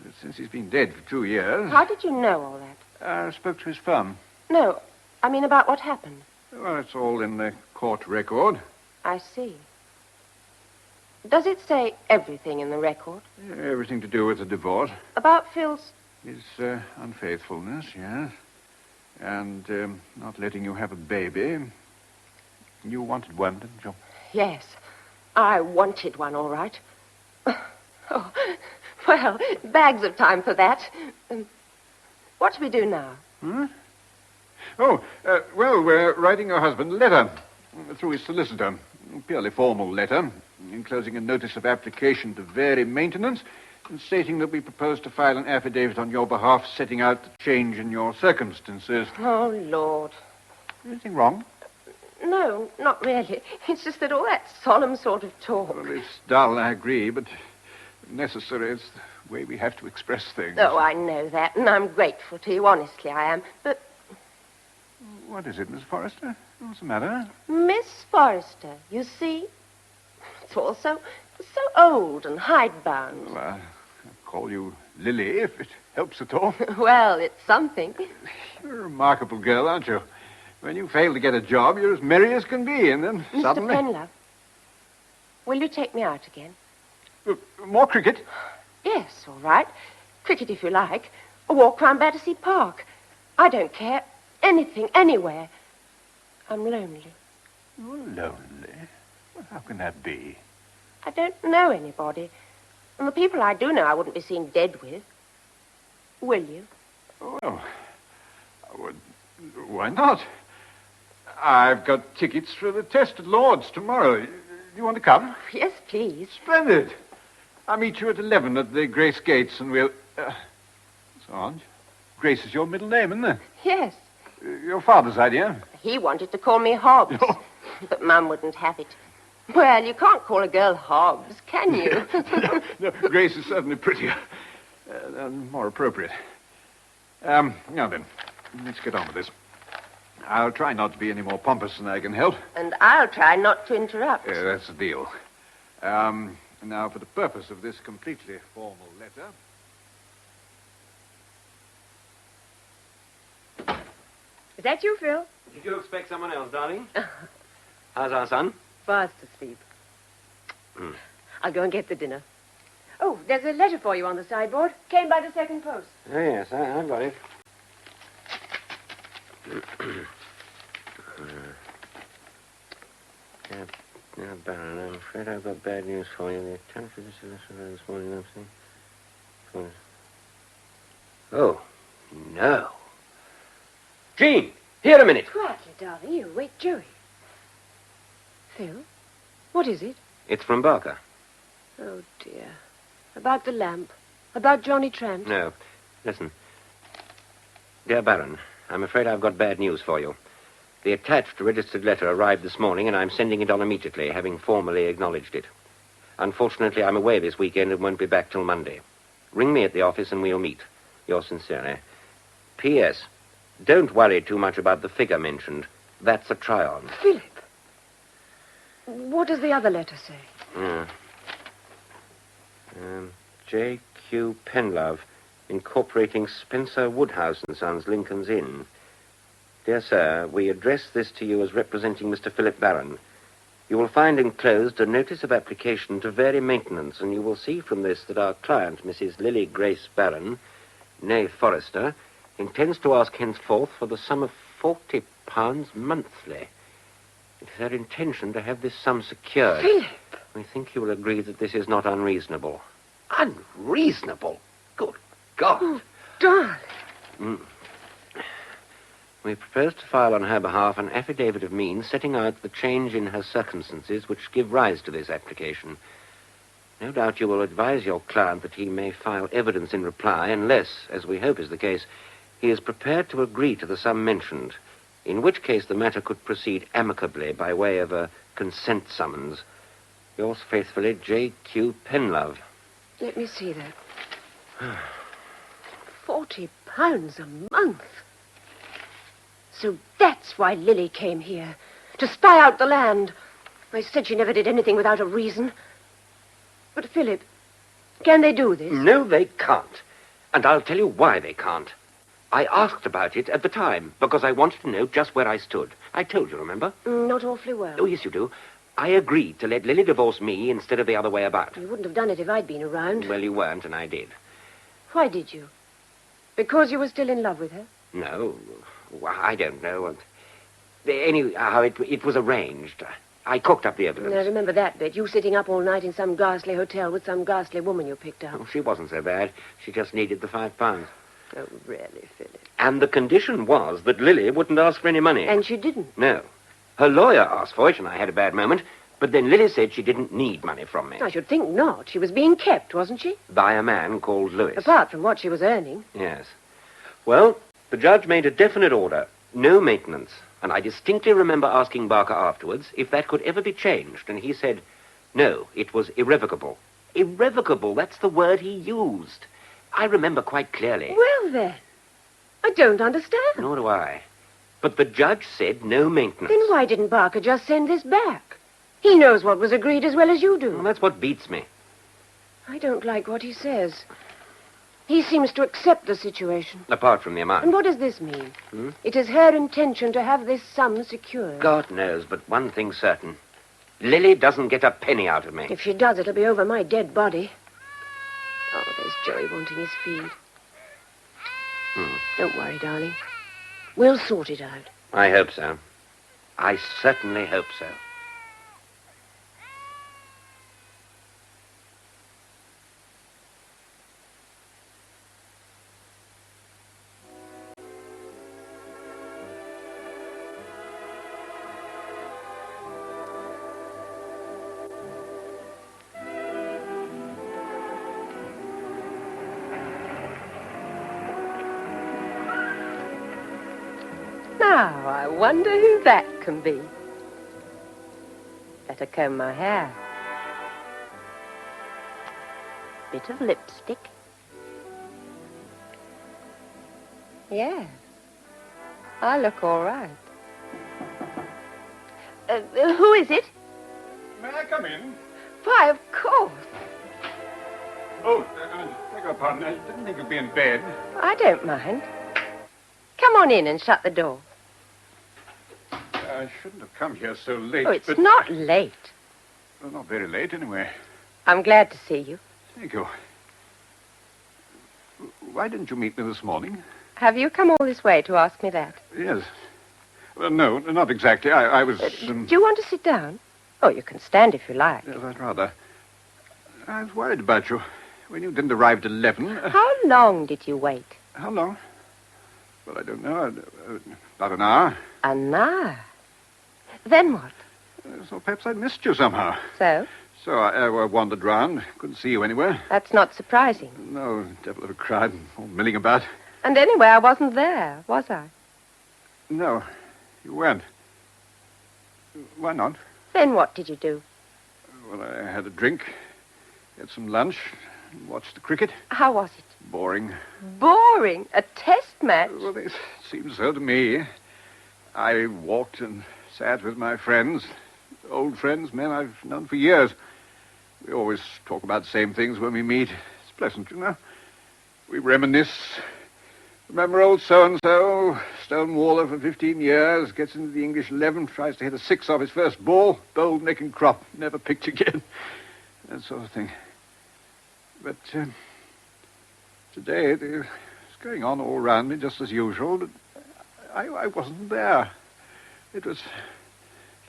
But since he's been dead for 2 years... How did you know all that? I spoke to his firm. No, I mean about what happened. Well, it's all in the court record. I see. Does it say everything in the record? Everything to do with the divorce. About Phil's... His unfaithfulness, yes. And not letting you have a baby. You wanted one, didn't you? Yes, I wanted one, all right. Oh, well, bags of time for that. What do we do now? Oh, well, we're writing your husband a letter through his solicitor. A purely formal letter, enclosing a notice of application to vary maintenance and stating that we propose to file an affidavit on your behalf setting out the change in your circumstances. Oh, Lord. Anything wrong? No, not really. It's just that all that solemn sort of talk. Well, it's dull, I agree, but necessary. It's the way we have to express things. Oh, I know that, and I'm grateful to you, honestly I am. But... What is it, Miss Forrester? What's the matter? Miss Forrester, you see? It's all so old and hidebound. Well, I'll call you Lily if it helps at all. Well, it's something. You're a remarkable girl, aren't you? When you fail to get a job, you're as merry as can be, and then suddenly... Mr. Penlove, will you take me out again? More cricket? Yes, all right. Cricket if you like. A walk round Battersea Park. I don't care. Anything, anywhere. I'm lonely. You're lonely? Well, how can that be? I don't know anybody. And the people I do know I wouldn't be seen dead with. Will you? Well, why not? I've got tickets for the test at Lord's tomorrow. You want to come? Yes, please. Splendid. I'll meet you at 11 at the Grace Gates, and we'll... Sarge, Grace is your middle name, isn't it? Yes. Your father's idea? He wanted to call me Hobbs. But Mum wouldn't have it. Well, you can't call a girl Hobbs, can you? No, Grace is certainly prettier. And more appropriate. Now then, let's get on with this. I'll try not to be any more pompous than I can help. And I'll try not to interrupt. That's the deal. Now, for the purpose of this completely formal letter... Is that you, Phil? Did you expect someone else, darling? How's our son? Fast asleep. I'll go and get the dinner. Oh, there's a letter for you on the sideboard. Came by the second post. Oh, yes, I've got it. Now, Baron, I'm afraid I've got bad news for you. The attempt for the solicitor this morning, Oh, no. Jean, here a minute. Quietly, darling. You wake Joey. Phil, what is it? It's from Barker. Oh, dear. About the lamp. About Johnny Trent. No. Listen. Dear Baron, I'm afraid I've got bad news for you. The attached registered letter arrived this morning, and I'm sending it on immediately, having formally acknowledged it. Unfortunately, I'm away this weekend and won't be back till Monday. Ring me at the office and we'll meet. Yours sincerely. P.S. Don't worry too much about the figure mentioned. That's a try-on. Philip. What does the other letter say? J.Q. Penlove, incorporating Spencer Woodhouse and Sons, Lincoln's Inn. Dear sir, we address this to you as representing Mr. Philip Barron. You will find enclosed a notice of application to vary maintenance, and you will see from this that our client, Mrs. Lily Grace Barron, née Forrester, intends to ask henceforth for the sum of £40 monthly. It is her intention to have this sum secured. Philip! We think you will agree that this is not unreasonable. Unreasonable? Good God. Oh, darling. We propose to file on her behalf an affidavit of means setting out the change in her circumstances which give rise to this application. No doubt you will advise your client that he may file evidence in reply unless, as we hope is the case, he is prepared to agree to the sum mentioned, in which case the matter could proceed amicably by way of a consent summons. Yours faithfully, J.Q. Penlove. Let me see that. £40 a month. So that's why Lily came here, to spy out the land. I said she never did anything without a reason. But, Philip, can they do this? No, they can't. And I'll tell you why they can't. I asked about it at the time, because I wanted to know just where I stood. I told you, remember? Not awfully well. Oh, yes, you do. I agreed to let Lily divorce me instead of the other way about. You wouldn't have done it if I'd been around. Well, you weren't, and I did. Why did you? Because you were still in love with her? No, well, I don't know. Anyhow, it was arranged. I cooked up the evidence. I remember that bit. You sitting up all night in some ghastly hotel with some ghastly woman you picked up. Oh, she wasn't so bad. She just needed the £5. Oh, really, Philip? And the condition was that Lily wouldn't ask for any money. And she didn't? No. Her lawyer asked for it, and I had a bad moment. But then Lily said she didn't need money from me. I should think not. She was being kept, wasn't she? By a man called Lewis. Apart from what she was earning. Yes. Well, the judge made a definite order. No maintenance. And I distinctly remember asking Barker afterwards if that could ever be changed. And he said, no, it was irrevocable. Irrevocable, that's the word he used. I remember quite clearly. Well, then, I don't understand. Nor do I. But the judge said no maintenance. Then why didn't Barker just send this back? He knows what was agreed as well as you do. Well, that's what beats me. I don't like what he says. He seems to accept the situation. Apart from the amount. And what does this mean? It is her intention to have this sum secured. God knows, but one thing's certain. Lily doesn't get a penny out of me. If she does, it'll be over my dead body. Oh, there's Joey wanting his feed. Don't worry, darling. We'll sort it out. I hope so. I certainly hope so. Now, I wonder who that can be. Better comb my hair. Bit of lipstick. Yeah. I look all right. Who is it? May I come in? Why, of course. Oh, beg your pardon. I didn't think you'd be in bed. I don't mind. Come on in and shut the door. I shouldn't have come here so late. Oh, it's but... not late. Well, not very late, anyway. I'm glad to see you. Thank you. Why didn't you meet me this morning? Have you come all this way to ask me that? Yes. Well, no, not exactly. I was... Do you want to sit down? Oh, you can stand if you like. Yes, I'd rather. I was worried about you. When you didn't arrive at 11... How long did you wait? How long? Well, I don't know. About an hour. An hour? Then what? So perhaps I missed you somehow. So? So I wandered round. Couldn't see you anywhere. That's not surprising. No, devil of a crowd, all milling about. And anyway, I wasn't there, was I? No, you weren't. Why not? Then what did you do? Well, I had a drink, had some lunch, and watched the cricket. How was it? Boring. Boring? A test match? Well, it seems so to me. I walked and sat with my friends, old friends, men I've known for years. We always talk about the same things when we meet. It's pleasant, you know. We reminisce. Remember old so-and-so, Stonewaller for 15 years, gets into the English 11, tries to hit a 6 off his first ball, bold, nick and crop, never picked again. That sort of thing. But today it's going on all round me just as usual, but I wasn't there. It was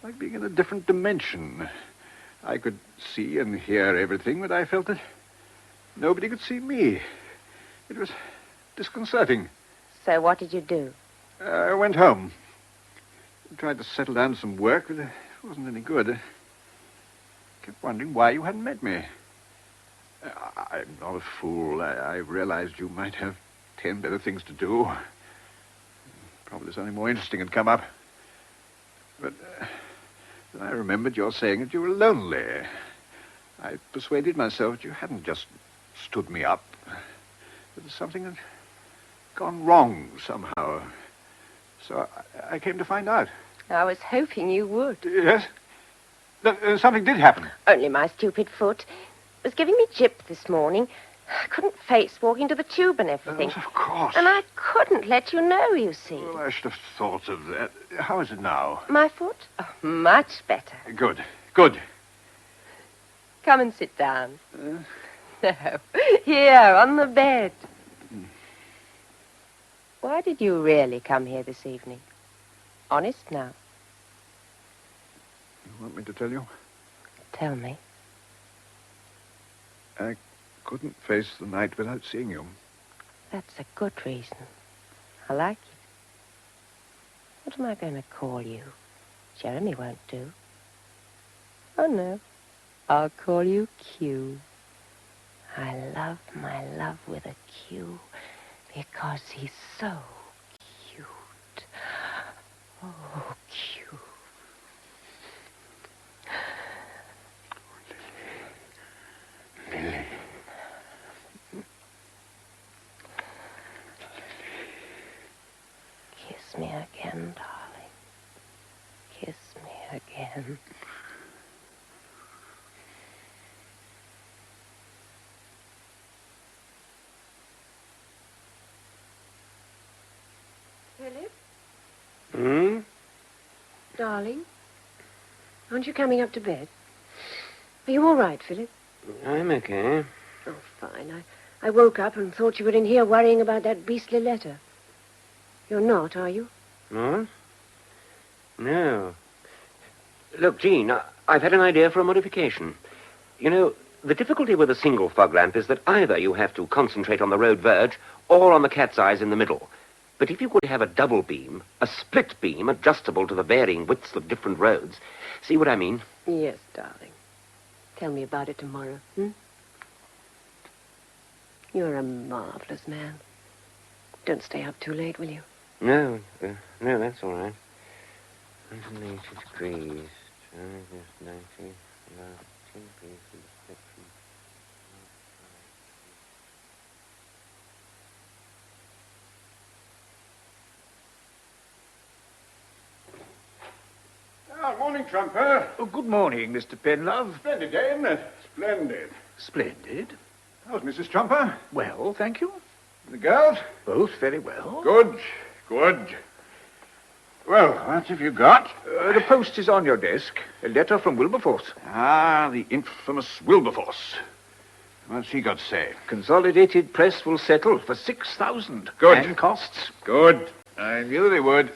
like being in a different dimension. I could see and hear everything, but I felt that nobody could see me. It was disconcerting. So what did you do? I went home. Tried to settle down to some work, but it wasn't any good. I kept wondering why you hadn't met me. I'm not a fool. I realized you might have 10 better things to do. Probably something more interesting had come up. But then I remembered your saying that you were lonely. I persuaded myself that you hadn't just stood me up. That something had gone wrong somehow. So I came to find out. I was hoping you would. Yes? Something did happen. Only my stupid foot. It was giving me jip this morning. I couldn't face walking to the tube and everything. Of course. And I couldn't let you know, you see. Well, I should have thought of that. How is it now? My foot? Oh, much better. Good. Good. Come and sit down. No. Here, on the bed. Why did you really come here this evening? Honest now. You want me to tell you? Tell me. I couldn't face the night without seeing you. That's a good reason. I like it. What am I going to call you? Jeremy won't do. Oh, no. I'll call you Q. I love my love with a Q because he's so cute. Oh, cute. Lily. Kiss me again, darling. Kiss me again. Philip? Hmm? Darling? Aren't you coming up to bed? Are you all right, Philip? I'm okay. Oh, fine. I woke up and thought you were in here worrying about that beastly letter. You're not, are you? What? No. Look, Jean, I've had an idea for a modification. You know, the difficulty with a single fog lamp is that either you have to concentrate on the road verge or on the cat's eyes in the middle. But if you could have a double beam, a split beam adjustable to the varying widths of different roads, see what I mean? Yes, darling. Tell me about it tomorrow, You're a marvelous man. Don't stay up too late, will you? No, that's all right. 180 degrees. 90, 10 pieces. Morning, Trumper. Oh, good morning, Mr. Penlove. Splendid day, isn't it? Splendid. Splendid. How's Mrs. Trumper? Well, thank you. The girls? Both very well. Good, good. Well, what have you got? The post is on your desk. A letter from Wilberforce. Ah, the infamous Wilberforce. What's he got to say? Consolidated Press will settle for 6,000. Good. And costs. Good. I knew they would.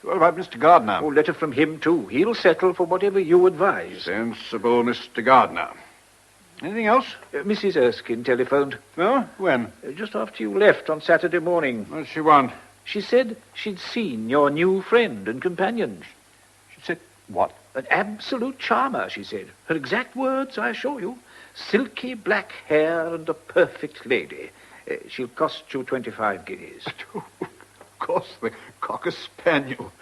What about Mr. Gardner? Oh, letter from him, too. He'll settle for whatever you advise. Sensible Mr. Gardner. Anything else? Mrs. Erskine telephoned. No? When? Just after you left on Saturday morning. What does she want? She said she'd seen your new friend and companion. She said what? An absolute charmer, she said. Her exact words, I assure you. Silky black hair and a perfect lady. She'll cost you 25 guineas. Of course, the Cocker Spaniel.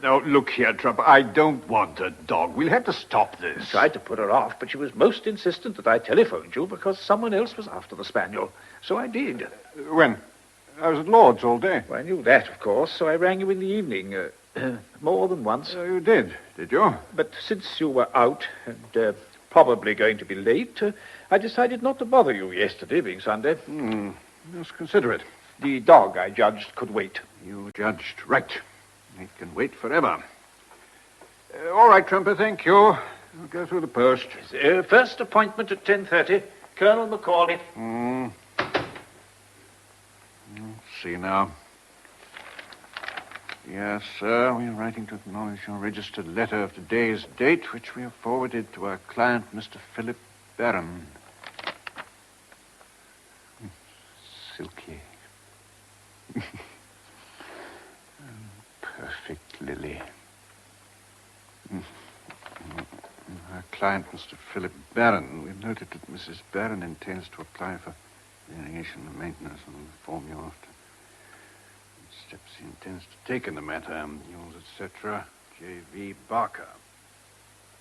Now, look here, Trump. I don't want a dog. We'll have to stop this. I tried to put her off, but she was most insistent that I telephoned you because someone else was after the spaniel. So I did. When? I was at Lord's all day. Well, I knew that, of course, so I rang you in the evening. More than once. You did you? But since you were out and probably going to be late, I decided not to bother you yesterday, being Sunday. Just consider it. The dog, I judged, could wait. You judged right. It can wait forever. All right, Trumper, thank you. I'll go through the post. First appointment at 10:30. Colonel Macaulay. See now. Yes, sir. We are writing to acknowledge your registered letter of today's date, which we have forwarded to our client, Mr. Philip Barron. Silky. Perfect lily. Our client, Mr. Philip Barron. We've noted that Mrs. Barron intends to apply for variation and maintenance and will inform you after steps he intends to take in the matter. Yours, etc., J.V. Barker.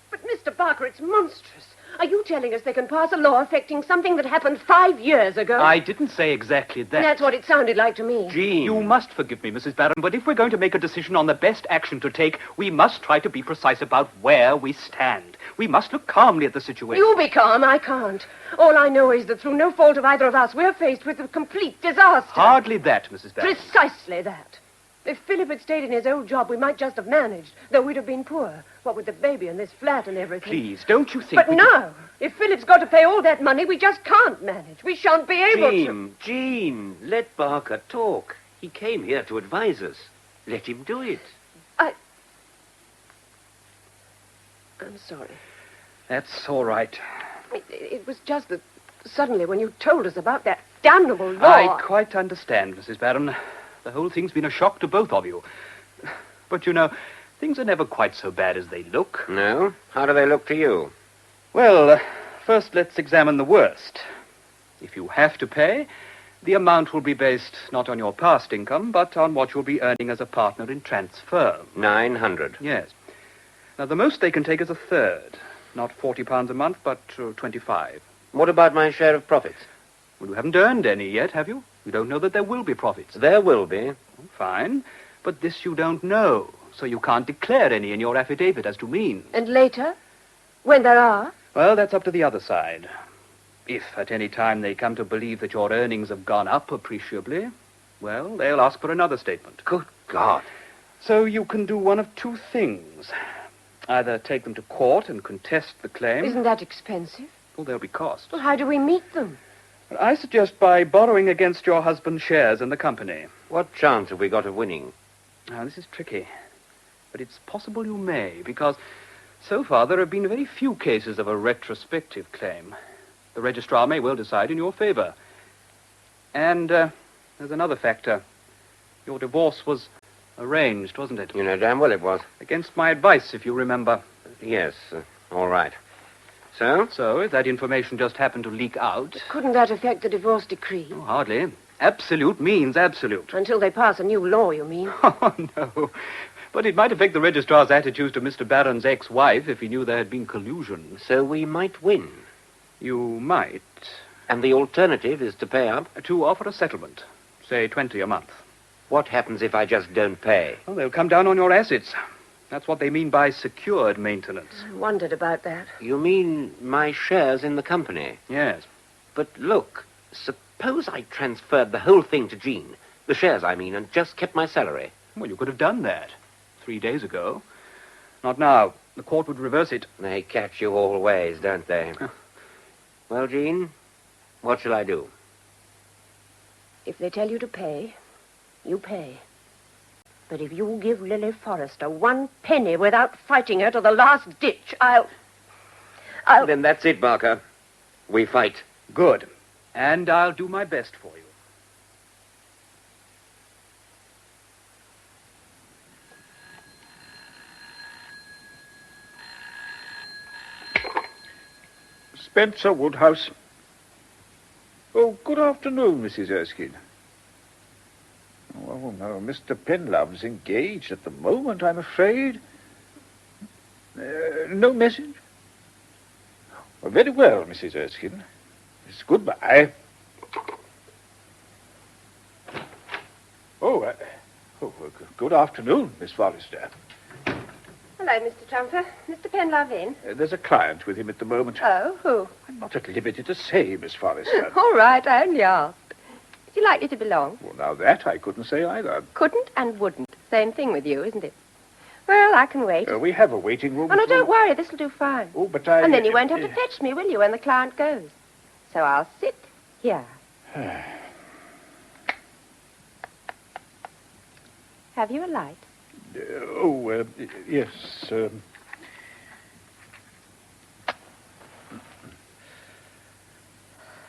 But, Mr. Barker, it's monstrous. Are you telling us they can pass a law affecting something that happened 5 years ago? I didn't say exactly that. That's what it sounded like to me. Jean. You must forgive me, Mrs. Barron, but if we're going to make a decision on the best action to take, we must try to be precise about where we stand. We must look calmly at the situation. You be calm, I can't. All I know is that through no fault of either of us, we're faced with a complete disaster. Hardly that, Mrs. Barron. Precisely that. If Philip had stayed in his old job, we might just have managed, though we'd have been poor. What with the baby and this flat and everything. Please, don't you think... But no! If Philip's got to pay all that money, we just can't manage. We shan't be able to. Jean, let Barker talk. He came here to advise us. Let him do it. I'm sorry. That's all right. It was just that suddenly when you told us about that damnable law... I quite understand, Mrs. Barron. The whole thing's been a shock to both of you. But, you know, things are never quite so bad as they look. No? How do they look to you? Well, first let's examine the worst. If you have to pay, the amount will be based not on your past income, but on what you'll be earning as a partner in transfer. 900. Yes. Now, the most they can take is a third. Not £40 a month, but 25. What about my share of profits? Well, you haven't earned any yet, have you? You don't know that there will be profits. There will be. Fine. But this you don't know, so you can't declare any in your affidavit as to means. And later? When there are? Well, that's up to the other side. If at any time they come to believe that your earnings have gone up appreciably, well, they'll ask for another statement. Good God. So you can do one of two things. Either take them to court and contest the claim. Isn't that expensive? Well, there'll be costs. Well, how do we meet them? I suggest by borrowing against your husband's shares in the company. What chance have we got of winning? Now, this is tricky. But it's possible you may, because so far there have been very few cases of a retrospective claim. The registrar may well decide in your favor. And there's another factor. Your divorce was arranged, wasn't it? You know damn well it was. Against my advice, if you remember. Yes, all right. So? So, if that information just happened to leak out... Couldn't that affect the divorce decree? Oh, hardly. Absolute means absolute. Until they pass a new law, you mean? Oh, no. But it might affect the registrar's attitudes to Mr. Barron's ex-wife if he knew there had been collusion. So we might win. You might. And the alternative is to pay up? To offer a settlement. Say 20 a month. What happens if I just don't pay? Well, they'll come down on your assets. That's what they mean by secured maintenance. I wondered about that. You mean my shares in the company? Yes. But look, suppose I transferred the whole thing to Jean. The shares, I mean, and just kept my salary. Well, you could have done that 3 days ago. Not now. The court would reverse it. They catch you all ways, don't they? Well, Jean, what shall I do? If they tell you to pay, you pay. But if you give Lily Forrester 1 penny without fighting her to the last ditch, I'll... Then that's it, Barker. We fight. Good. And I'll do my best for you. Spencer Woodhouse. Oh, good afternoon, Mrs. Erskine. Oh, no, Mr. Penlove's engaged at the moment, I'm afraid. No message? Oh, very well, Mrs. Erskine. It's goodbye. Good afternoon, Miss Forrester. Hello, Mr. Trumper. Mr. Penlove in? There's a client with him at the moment. Oh, who? I'm not at liberty to say, Miss Forrester. All right, I only asked. Is he likely to belong? Well, now that I couldn't say either. Couldn't and wouldn't. Same thing with you, isn't it? Well, I can wait. We have a waiting room. Oh, no, don't worry. This'll do fine. Oh, but I... And then you won't have to fetch me, will you, when the client goes? So I'll sit here. Have you a light? Yes.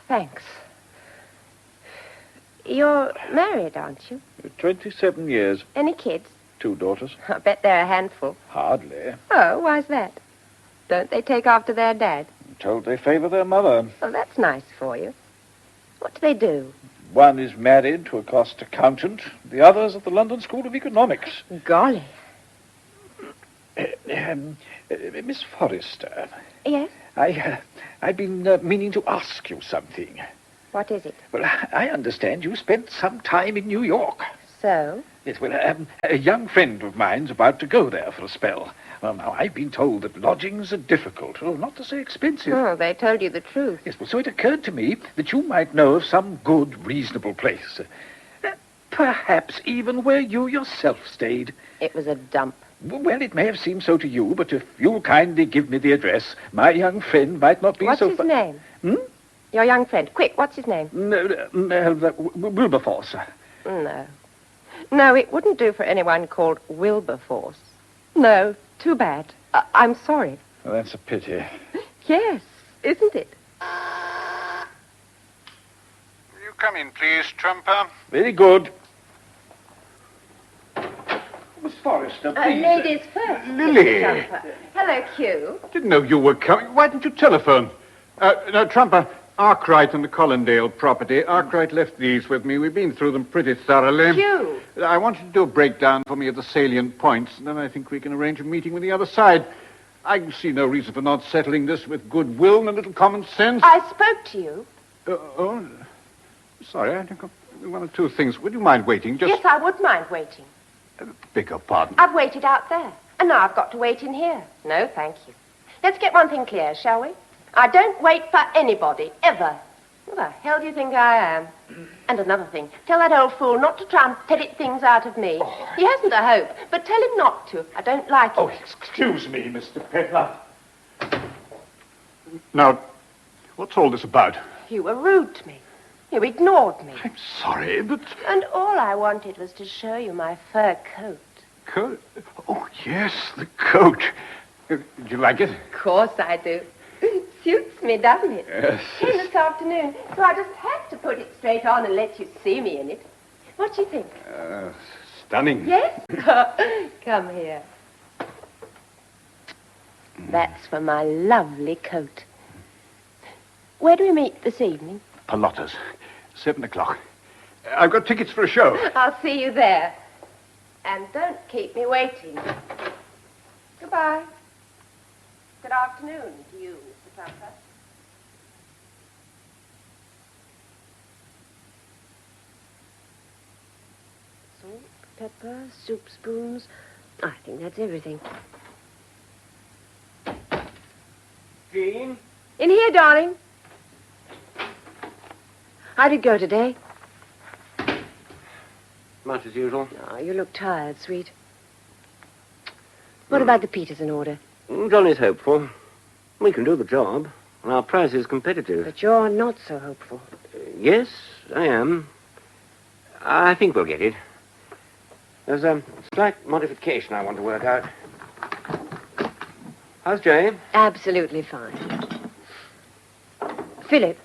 Thanks. You're married, aren't you? 27 years. Any kids? 2 daughters. I bet they're a handful. Hardly. Oh, why's that? Don't they take after their dad? I'm told they favor their mother. Oh, that's nice for you. What do they do? One is married to a cost accountant. The other's at the London School of Economics. Golly. Miss Forrester. Yes? I've been meaning to ask you something. What is it? Well, I understand you spent some time in New York. So? Yes, well, a young friend of mine's about to go there for a spell. Well, now, I've been told that lodgings are difficult, not to say expensive. Oh, they told you the truth. Yes, well, so it occurred to me that you might know of some good, reasonable place. Perhaps even where you yourself stayed. It was a dump. Well, it may have seemed so to you, but if you'll kindly give me the address, my young friend might not be What's so... his name? Hmm? Your young friend. Quick, what's his name? Wilberforce. No. No, it wouldn't do for anyone called Wilberforce. No, too bad. I'm sorry. Well, that's a pity. Yes, isn't it? Will you come in, please, Trumper? Very good. Miss Forrester, please. Ladies first. Lily. Hello, Q. Didn't know you were coming. Why didn't you telephone? No, Trumper, Arkwright and the Collindale property. Arkwright left these with me. We've been through them pretty thoroughly. Q. I want you to do a breakdown for me of the salient points, and then I think we can arrange a meeting with the other side. I can see no reason for not settling this with goodwill and a little common sense. I spoke to you. Sorry, I think one or two things. Would you mind waiting? Just... Yes, I would mind waiting. Beg your pardon. I've waited out there, and now I've got to wait in here. No, thank you. Let's get one thing clear, shall we? I don't wait for anybody, ever. Who the hell do you think I am? And another thing, tell that old fool not to try and pettit things out of me. He hasn't a hope, but tell him not to. I don't like it. Oh, excuse me, Mr. Penlove. Now, what's all this about? You were rude to me. You ignored me. I'm sorry, but... And all I wanted was to show you my fur coat. Coat? Oh, yes, the coat. Did you like it? Of course I do. It suits me, doesn't it? Yes. Came this afternoon, so I just had to put it straight on and let you see me in it. What do you think? Stunning. Yes? Come here. That's for my lovely coat. Where do we meet this evening? Palotta's. 7 o'clock. I've got tickets for a show. I'll see you there. And don't keep me waiting. Goodbye. Good afternoon to you, Mr. Trumper. Salt, pepper, soup spoons. I think that's everything. Jean? In here, darling. How'd it go today? Much as usual. Oh, you look tired, sweet. What about the Peterson order? Johnny's hopeful. We can do the job. And our price is competitive. But you're not so hopeful. Yes, I am. I think we'll get it. There's a slight modification I want to work out. How's Jay? Absolutely fine. Philip.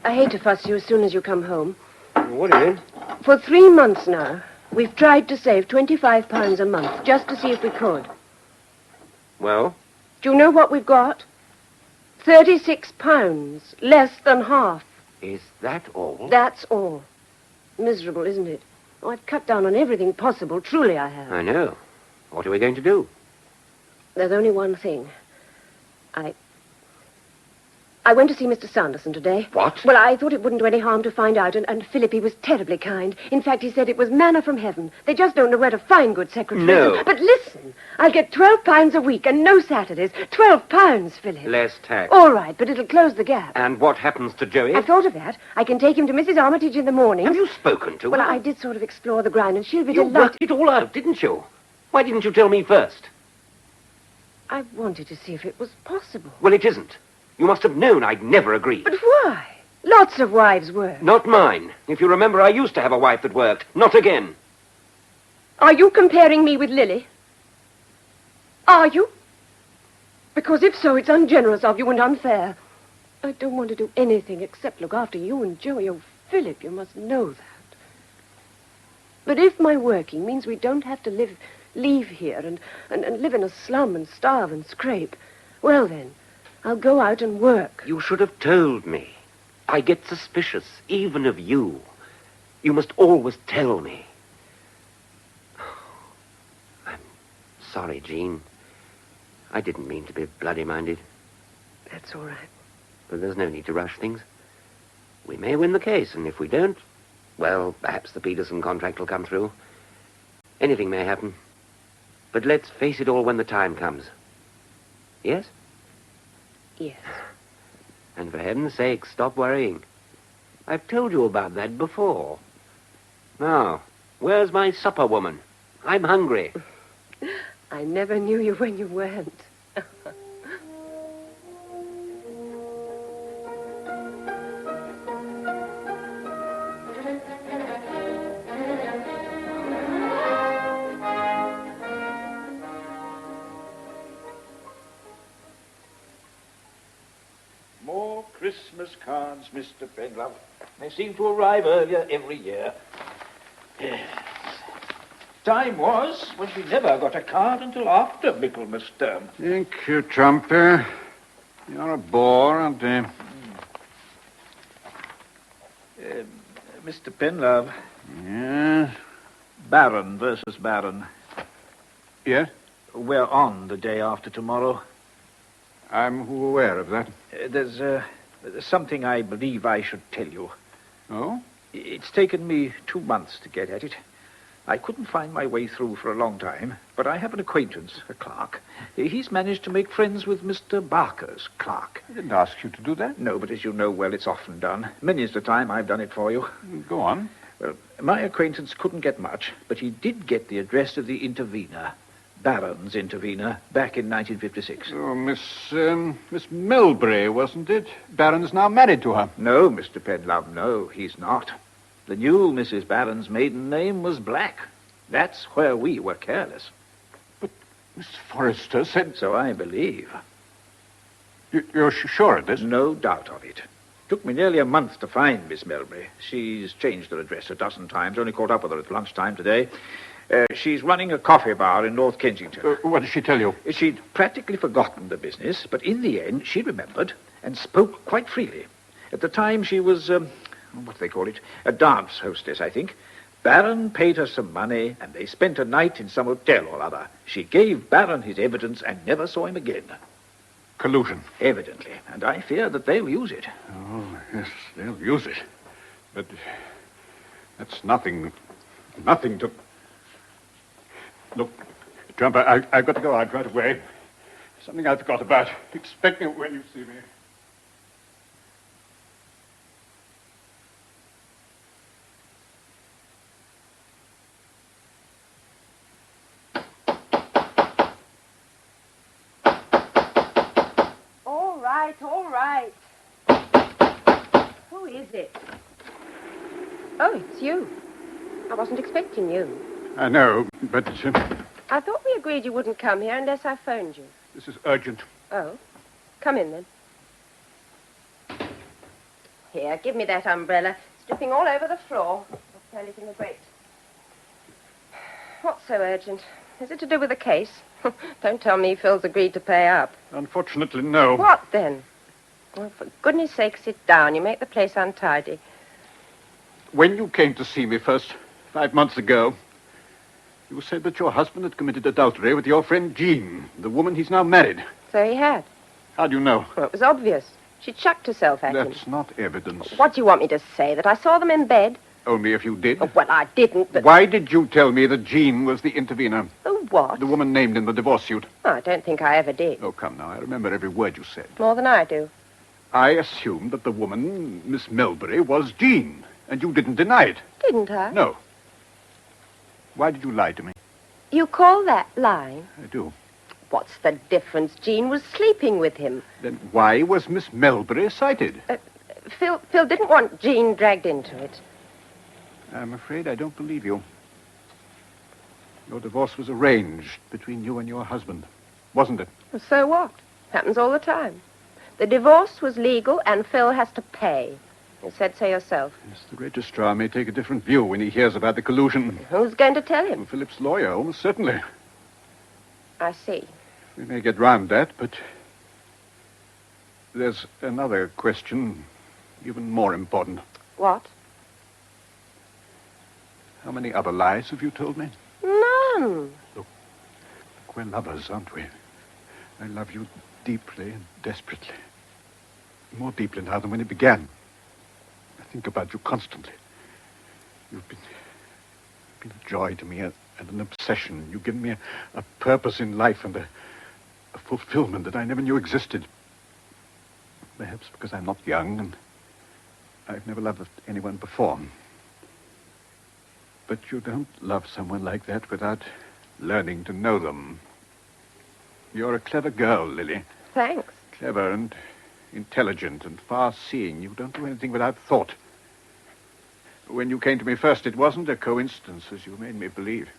I hate to fuss you as soon as you come home. What is it? For 3 months now, we've tried to save £25 a month just to see if we could. Well? Do you know what we've got? £36, less than half. Is that all? That's all. Miserable, isn't it? Oh, I've cut down on everything possible. Truly I have. I know. What are we going to do? 'do? There's only one thing. I... I went to see Mr. Sanderson today. What? Well, I thought it wouldn't do any harm to find out, and Philip, he was terribly kind. In fact, he said it was manna from heaven. They just don't know where to find good secretaries. No. But listen, I'll get £12 a week and no Saturdays. £12, Philip. Less tax. All right, but it'll close the gap. And what happens to Joey? I've thought of that. I can take him to Mrs. Armitage in the morning. Have you spoken to her? Well, I did sort of explore the ground, and she'll be You delighted. worked it all out, didn't you? Why didn't you tell me first? I wanted to see if it was possible. Well, it isn't. You must have known I'd never agree. But why? Lots of wives work. Not mine. If you remember, I used to have a wife that worked. Not again. Are you comparing me with Lily? Are you? Because if so, it's ungenerous of you and unfair. I don't want to do anything except look after you and Joey. Oh, Philip, you must know that. But if my working means we don't have to leave here and live in a slum and starve and scrape, well then, I'll go out and work. You should have told me. I get suspicious, even of you. You must always tell me. I'm sorry, Jean. I didn't mean to be bloody-minded. That's all right. But there's no need to rush things. We may win the case, and if we don't, well, perhaps the Peterson contract will come through. Anything may happen. But let's face it all when the time comes. Yes? Yes. And for heaven's sake, stop worrying. I've told you about that before. Now, where's my supper, woman? I'm hungry. I never knew you when you weren't. More Christmas cards, Mr. Penlove. They seem to arrive earlier every year. Yes. Time was when we never got a card until after Michaelmas term. Thank you, Trumper. You're a bore, aren't you? Mr. Penlove, Yes? Baron versus Baron. Yes? We're on the day after tomorrow. I'm aware of that. There's something I believe I should tell you. Oh? It's taken me 2 months to get at it. I couldn't find my way through for a long time, but I have an acquaintance, a clerk. He's managed to make friends with Mr. Barker's clerk. I didn't ask you to do that. No, but as you know well, it's often done. Many's the time I've done it for you. Go on. Well, my acquaintance couldn't get much, but he did get the address of the intervener, Baron's intervener, back in 1956. Oh, Miss Melbury, wasn't it? Baron's now married to her. No, Mr. Penlove, no, he's not. The new Mrs. Barron's maiden name was Black. That's where we were careless. But Miss Forrester said... So I believe. You're sure of this? No doubt of it. Took me nearly a month to find Miss Melbury. She's changed her address a dozen times. Only caught up with her at lunchtime today. She's running a coffee bar in North Kensington. What did she tell you? She'd practically forgotten the business, but in the end she remembered and spoke quite freely. At the time she was, what do they call it? A dance hostess, I think. Baron paid her some money, and they spent a night in some hotel or other. She gave Baron his evidence and never saw him again. Collusion. Evidently, and I fear that they'll use it. Oh, yes, they'll use it. But that's nothing to... Look, Trumper, I've got to go out right away. Something I forgot about. Expect me when you see me. All right. Who is it? Oh, it's you. I wasn't expecting you. I know, but I thought we agreed you wouldn't come here unless I phoned you. this is urgent. Oh, come in then. Here, give me that umbrella. It's dripping all over the floor. I'll throw it in the grate. What's so urgent? Is it to do with the case? Don't tell me Phil's agreed to pay up. Unfortunately, no. What then? Well, for goodness sake, sit down. You make the place untidy. When you came to see me first, 5 months ago, you said that your husband had committed adultery with your friend Jean, the woman he's now married. So he had. How do you know? Well, it was obvious. She chucked herself at him. That's not evidence. What do you want me to say? That I saw them in bed? Only if you did. Oh, well, I didn't, but... Why did you tell me that Jean was the intervener? Oh, what? The woman named in the divorce suit. Oh, I don't think I ever did. Oh, come now. I remember every word you said. More than I do. I assumed that the woman, Miss Melbury, was Jean, and you didn't deny it. Didn't I? No. Why did you lie to me? You call that lying? I do. What's the difference? Jean was sleeping with him. Then why was Miss Melbury cited? Phil didn't want Jean dragged into it. I'm afraid I don't believe you. Your divorce was arranged between you and your husband, wasn't it? Well, so what? Happens all the time. The divorce was legal and Phil has to pay. You said so yourself. Yes, the registrar may take a different view when he hears about the collusion. Who's going to tell him? Well, Philip's lawyer, almost certainly. I see. We may get round that, but there's another question, even more important. What? How many other lies have you told me? None. Look, we're lovers, aren't we? I love you deeply and desperately. More deeply now than when it began. I think about you constantly. You've been a joy to me and an obsession. You've given me a purpose in life and a fulfillment that I never knew existed. Perhaps because I'm not young and I've never loved anyone before. But you don't love someone like that without learning to know them. You're a clever girl, Lily. Thanks. Clever and intelligent and far-seeing. You don't do anything without thought. When you came to me first, it wasn't a coincidence, as you made me believe.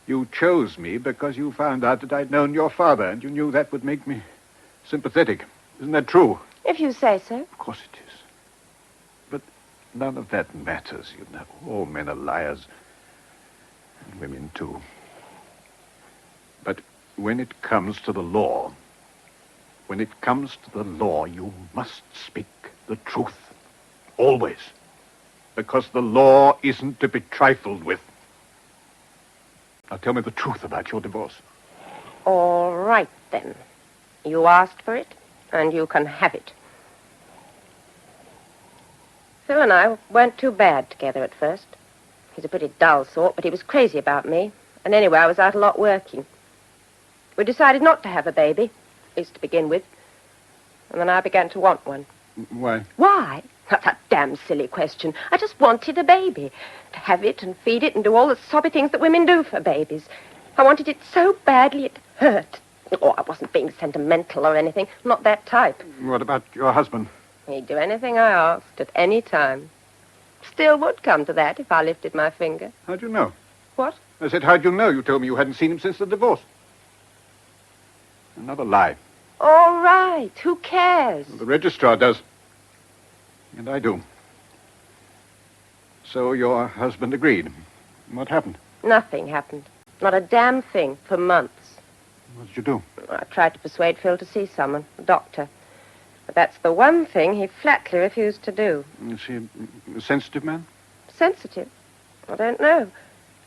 You chose me because you found out that I'd known your father, and you knew that would make me sympathetic. Isn't that true? If you say so. Of course it is. But none of that matters, you know. All men are liars. And women, too. But when it comes to the law, you must speak the truth. Always. Because the law isn't to be trifled with. Now tell me the truth about your divorce. All right, then. You asked for it, and you can have it. Phil and I weren't too bad together at first. He's a pretty dull sort, but he was crazy about me. And anyway, I was out a lot working. We decided not to have a baby, at least to begin with. And then I began to want one. Why? Why? That's a damn silly question. I just wanted a baby. To have it and feed it and do all the soppy things that women do for babies. I wanted it so badly it hurt. Oh, I wasn't being sentimental or anything. Not that type. What about your husband? He'd do anything I asked at any time. Still would come to that if I lifted my finger. How'd you know? What? I said, how'd you know? You told me you hadn't seen him since the divorce. Another lie. All right. Who cares? Well, the registrar does. And I do. So your husband agreed. What happened? Nothing happened. Not a damn thing for months. What did you do? I tried to persuade Phil to see someone, a doctor. But that's the one thing he flatly refused to do. Is he a sensitive man? Sensitive? I don't know.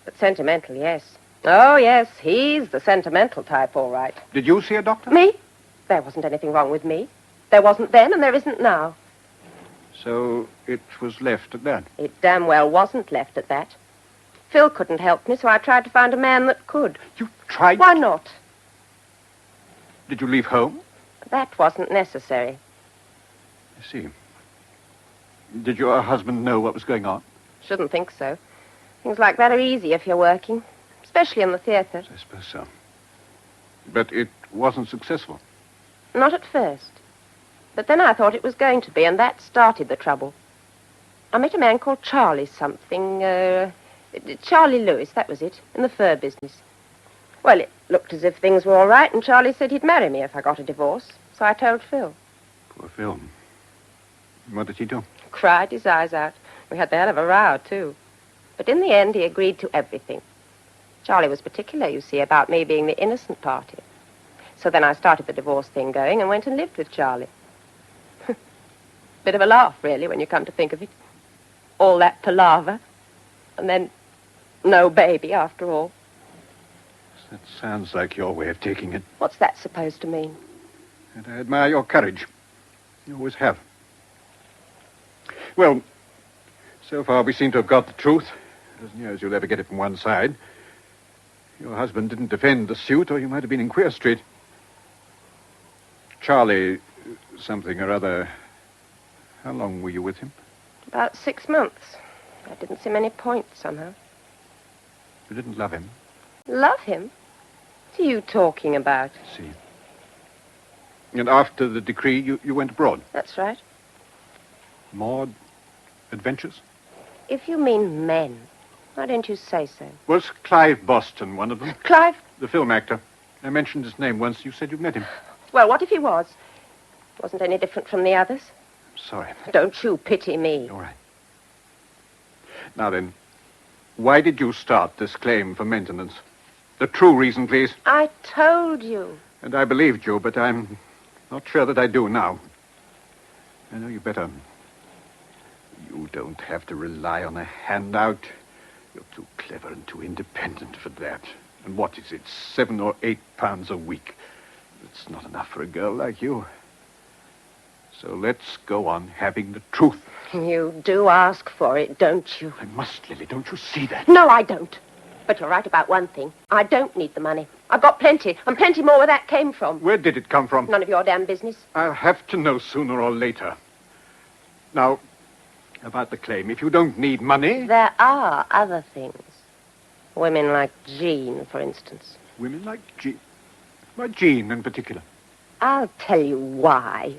But sentimental, yes. Oh, yes, he's the sentimental type, all right. Did you see a doctor? Me? There wasn't anything wrong with me. There wasn't then, and there isn't now. So it was left at that? It damn well wasn't left at that. Phil couldn't help me, so I tried to find a man that could. You tried? Why not? Did you leave home? That wasn't necessary. I see. Did your husband know what was going on? Shouldn't think so. Things like that are easy if you're working, especially in the theater. I suppose so. But it wasn't successful. Not at first. But then I thought it was going to be, and that started the trouble. I met a man called Charlie something, Charlie Lewis, that was it, in the fur business. Well, it looked as if things were all right, and Charlie said he'd marry me if I got a divorce. So I told Phil. Poor Phil. What did he do? Cried his eyes out. We had the hell of a row, too. But in the end, he agreed to everything. Charlie was particular, you see, about me being the innocent party. So then I started the divorce thing going and went and lived with Charlie. Bit of a laugh, really, when you come to think of it. All that palaver, and then no baby after all. That sounds like your way of taking it. What's that supposed to mean? And I admire your courage. You always have. Well, so far we seem to have got the truth, as near as you'll ever get it from one side. Your husband didn't defend the suit, or you might have been in Queer Street. Charlie, something or other, how long were you with him? About 6 months. I didn't see many points, somehow. You didn't love him? Love him? What are you talking about? See. And after the decree, you went abroad? That's right. More adventures? If you mean men, why don't you say so? Was Clive Boston one of them? Clive? The film actor. I mentioned his name once. You said you'd met him. Well, what if he was? Wasn't any different from the others. Sorry. Don't you pity me. All right. Now then, why did you start this claim for maintenance? The true reason, please. I told you. And I believed you, but I'm not sure that I do now. I know you better. You don't have to rely on a handout. You're too clever and too independent for that. And what is it, 7 or 8 pounds a week? It's not enough for a girl like you. So let's go on having the truth. You do ask for it, don't you? I must, Lily. Don't you see that? No, I don't. But you're right about one thing. I don't need the money. I've got plenty, and plenty more where that came from. Where did it come from? None of your damn business. I'll have to know sooner or later. Now, about the claim. If you don't need money... There are other things. Women like Jean, for instance. Women like Jean? Why Jean in particular? I'll tell you why.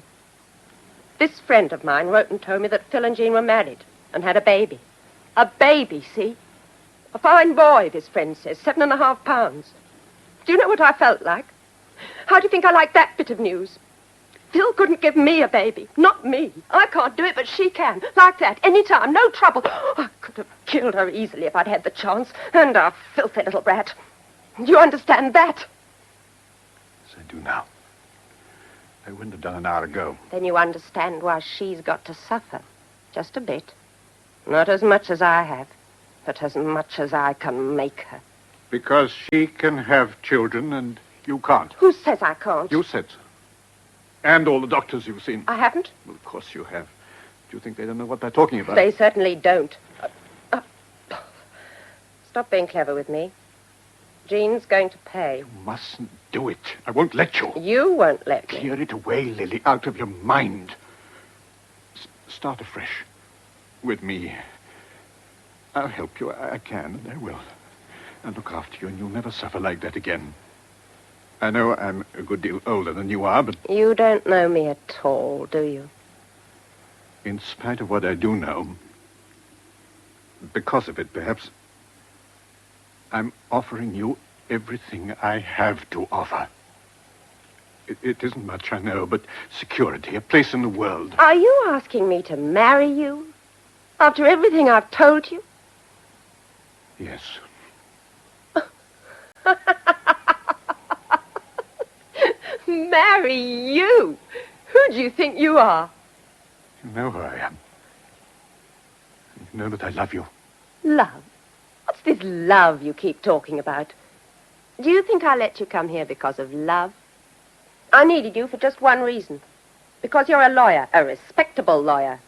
This friend of mine wrote and told me that Phil and Jean were married and had a baby. A baby, see? A fine boy, this friend says, 7.5 pounds. Do you know what I felt like? How do you think I liked that bit of news? Phil couldn't give me a baby, not me. I can't do it, but she can. Like that, any time, no trouble. I could have killed her easily if I'd had the chance. And a filthy little brat. Do you understand that? Yes, I do now. I wouldn't have done an hour ago. Then you understand why she's got to suffer. Just a bit. Not as much as I have, but as much as I can make her. Because she can have children and you can't. Who says I can't? You said so. And all the doctors you've seen. I haven't. Well, of course you have. Do you think they don't know what they're talking about? They certainly don't. Stop being clever with me. Jean's going to pay. You mustn't do it. I won't let you. You won't let me. Clear it away, Lily, out of your mind. Start afresh. With me. I'll help you. I can, and I will. I'll look after you, and you'll never suffer like that again. I know I'm a good deal older than you are, but... You don't know me at all, do you? In spite of what I do know, because of it, perhaps, I'm offering you everything I have to offer. It isn't much, I know, but security, a place in the world. Are you asking me to marry you? After everything I've told you? Yes. Marry you? Who do you think you are? You know who I am. You know that I love you. Love? What's this love you keep talking about? Do you think I let you come here because of love? I needed you for just one reason. Because you're a lawyer, a respectable lawyer.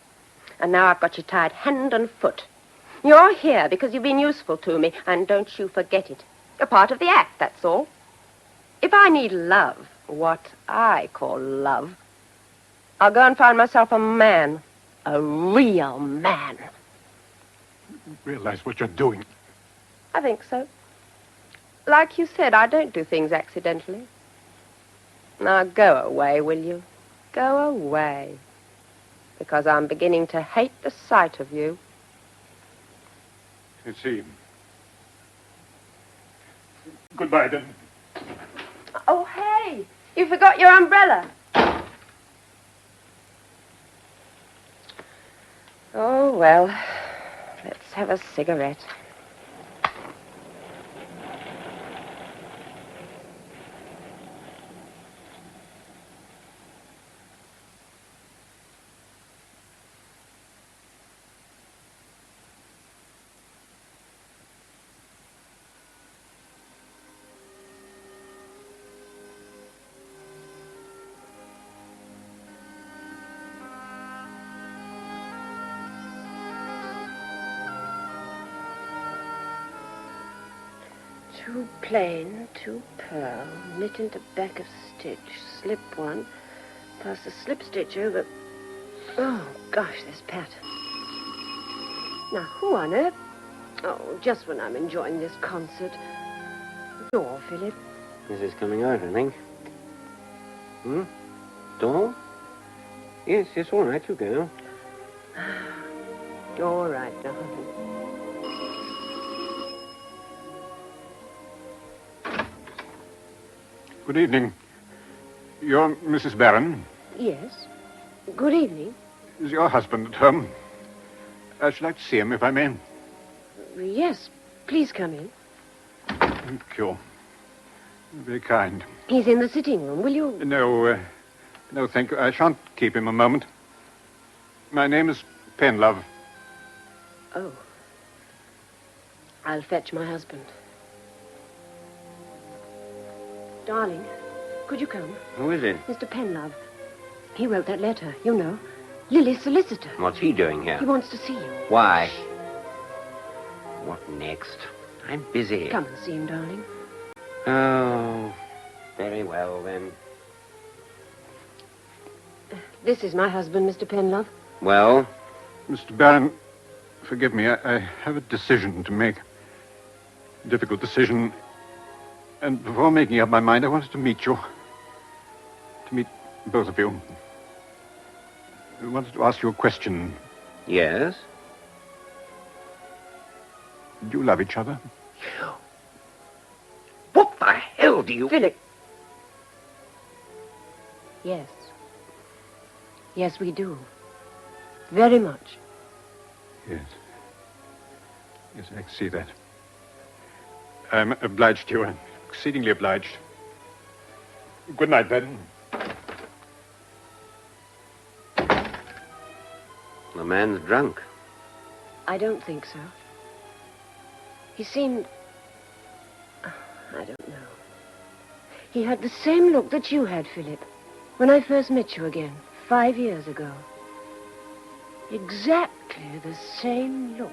And now I've got you tied hand and foot. You're here because you've been useful to me, and don't you forget it. You're part of the act, that's all. If I need love, what I call love, I'll go and find myself a man. A real man. You realize what you're doing. I think so. Like you said, I don't do things accidentally. Now go away, will you? Go away. Because I'm beginning to hate the sight of you. I see. Goodbye, then. Oh, hey! You forgot your umbrella. Oh, well. Let's have a cigarette. Two plain, two pearl, knit into back of stitch, slip one, pass the slip stitch over. Oh, gosh, this pattern. Now, who on earth? Oh, just when I'm enjoying this concert. Door, Philip. This is coming out, I think. Door? Yes, all right, you go. All right, darling. Good evening. You're Mrs. Barron. Yes. Good evening. Is your husband at home? I should like to see him, if I may. Yes, please come in. Thank you. Very kind. He's in the sitting room. Will you... No, thank you. I shan't keep him a moment. My name is Penlove. Oh. I'll fetch my husband. Darling, could you come? Who is it? Mr. Penlove. He wrote that letter, you know. Lily's solicitor. What's he doing here? He wants to see you. Why? What next? I'm busy. Come and see him, darling. Oh, very well, then. This is my husband, Mr. Penlove. Well? Mr. Barron, forgive me. I have a decision to make. A difficult decision. And before making up my mind, I wanted to meet you. To meet both of you. I wanted to ask you a question. Yes? Do you love each other? What the hell do you... Philip. Yes. Yes, we do. Very much. Yes. Yes, I can see that. I'm obliged to you. I'm exceedingly obliged. Good night, then. The man's drunk. I don't think so. He seemed... I don't know. He had the same look that you had, Philip, when I first met you again, 5 years ago. Exactly the same look.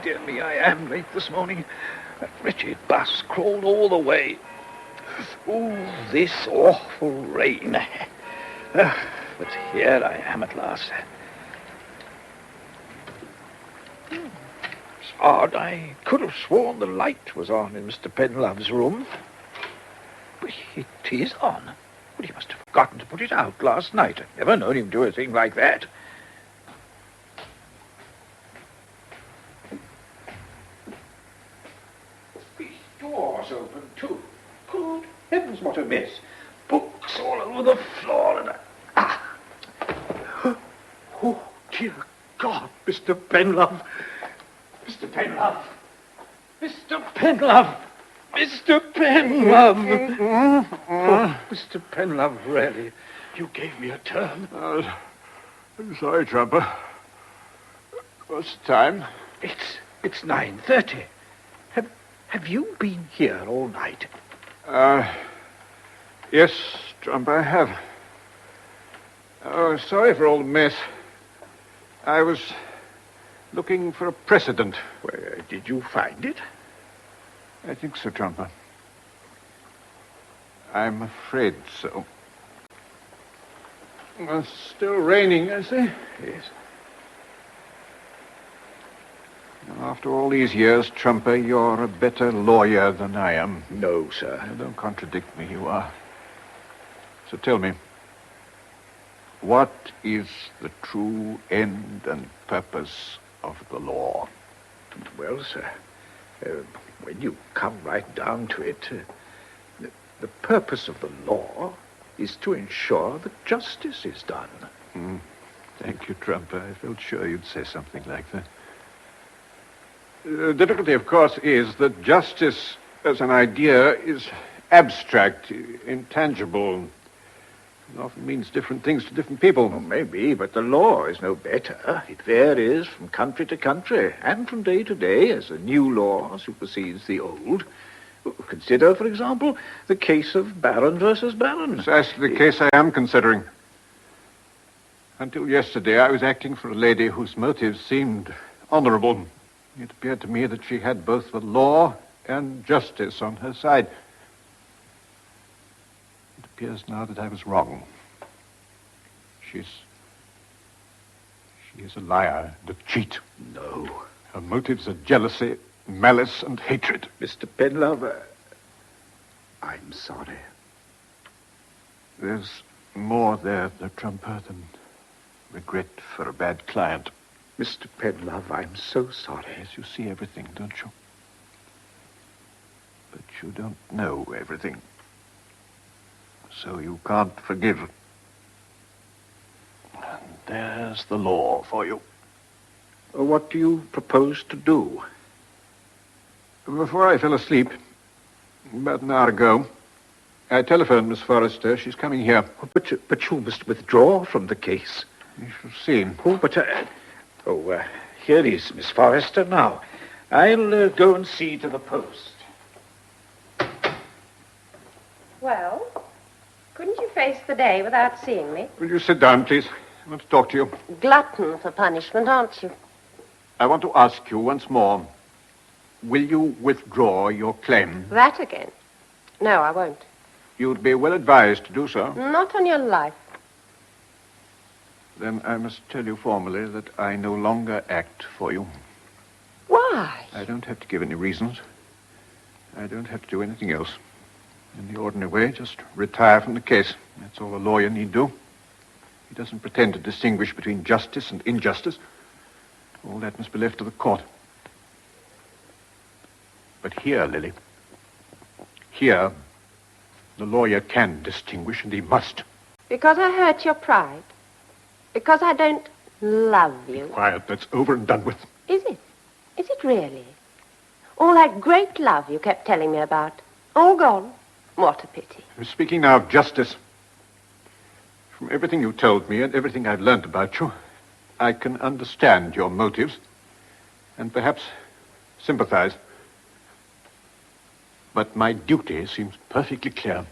Dear me, I am late this morning. That wretched bus crawled all the way. Oh, this awful rain. But here I am at last. It's odd. I could have sworn the light was on in Mr. Penlove's room. But it is on. But he must have forgotten to put it out last night. I've never known him do a thing like that. Doors open, too. Good heavens, what a mess. Books all over the floor and... Oh, dear God, Mr. Penlove. Mr. Penlove. Mr. Penlove. Mr. Penlove. Oh, Mr. Penlove, really, you gave me a turn. I'm sorry, Trumper. What's the time? It's 9:30. Have you been here all night? Yes, Trump, I have. Oh, sorry for all the mess. I was looking for a precedent. Well, did you find it? I think so, Trumper. I'm afraid so. It's still raining, I see. Yes. After all these years, Trumper, you're a better lawyer than I am. No, sir. Now, don't contradict me, you are. So tell me, what is the true end and purpose of the law? Well, sir, when you come right down to it, the purpose of the law is to ensure that justice is done. Thank you, Trumper. I felt sure you'd say something like that. The difficulty, of course, is that justice as an idea is abstract, intangible. It often means different things to different people. Well, maybe, but the law is no better. It varies from country to country and from day to day as a new law supersedes the old. Consider, for example, the case of Baron versus Baron. Precisely the case I am considering. Until yesterday, I was acting for a lady whose motives seemed honorable. It appeared to me that she had both the law and justice on her side. It appears now that I was wrong. She is a liar and a cheat. No. Her motives are jealousy, malice, and hatred. Mr. Penlove, I'm sorry. There's more there, the trumper, than regret for a bad client. Mr. Penlove, I'm so sorry. Yes, you see everything, don't you? But you don't know everything. So you can't forgive. And there's the law for you. What do you propose to do? Before I fell asleep, about an hour ago, I telephoned Miss Forrester. She's coming here. But you must withdraw from the case. You shall see. Oh, but... here is Miss Forrester now. I'll go and see to the post. Well, couldn't you face the day without seeing me? Will you sit down, please? I want to talk to you. Glutton for punishment, aren't you? I want to ask you once more. Will you withdraw your claim? That again? No, I won't. You'd be well advised to do so. Not on your life. Then I must tell you formally that I no longer act for you. Why? I don't have to give any reasons. I don't have to do anything else. In the ordinary way, just retire from the case. That's all a lawyer need do. He doesn't pretend to distinguish between justice and injustice. All that must be left to the court. But here, Lily, here, the lawyer can distinguish, and he must. Because I hurt your pride? Because I don't love you? Quiet, that's over and done with. Is it? Is it really? All that great love you kept telling me about, all gone? What a pity. I'm speaking now of justice. From everything you told me and everything I've learned about you, I can understand your motives and perhaps sympathize. But my duty seems perfectly clear.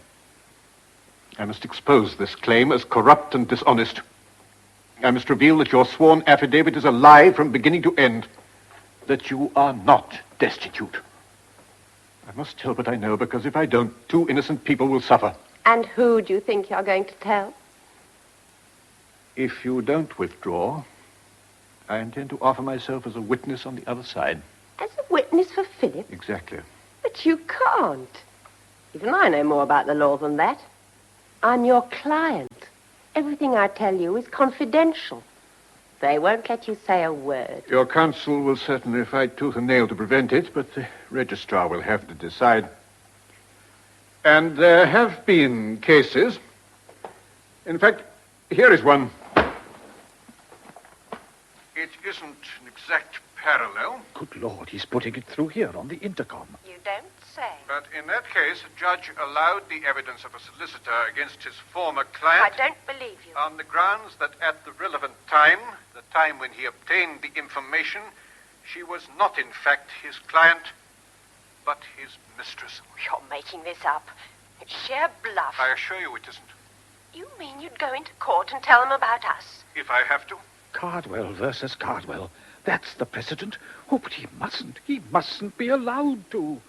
I must expose this claim as corrupt and dishonest. I must reveal that your sworn affidavit is a lie from beginning to end, that you are not destitute. I must tell what I know, because if I don't, two innocent people will suffer. And who do you think you're going to tell? If you don't withdraw, I intend to offer myself as a witness on the other side. As a witness for Philip? Exactly. But you can't. Even I know more about the law than that. I'm your client. Everything I tell you is confidential. They won't let you say a word. Your counsel will certainly fight tooth and nail to prevent it, but the registrar will have to decide. And there have been cases. In fact, here is one. It isn't an exact parallel. Good Lord, he's putting it through here on the intercom. You don't say. But in that case, a judge allowed the evidence of a solicitor against his former client I don't believe you. on the grounds that at the relevant time, the time when he obtained the information, she was not in fact his client, but his mistress. You're making this up. It's sheer bluff. I assure you it isn't. You mean you'd go into court and tell them about us? If I have to. Cardwell versus Cardwell. That's the precedent. Oh, but he mustn't. He mustn't be allowed to.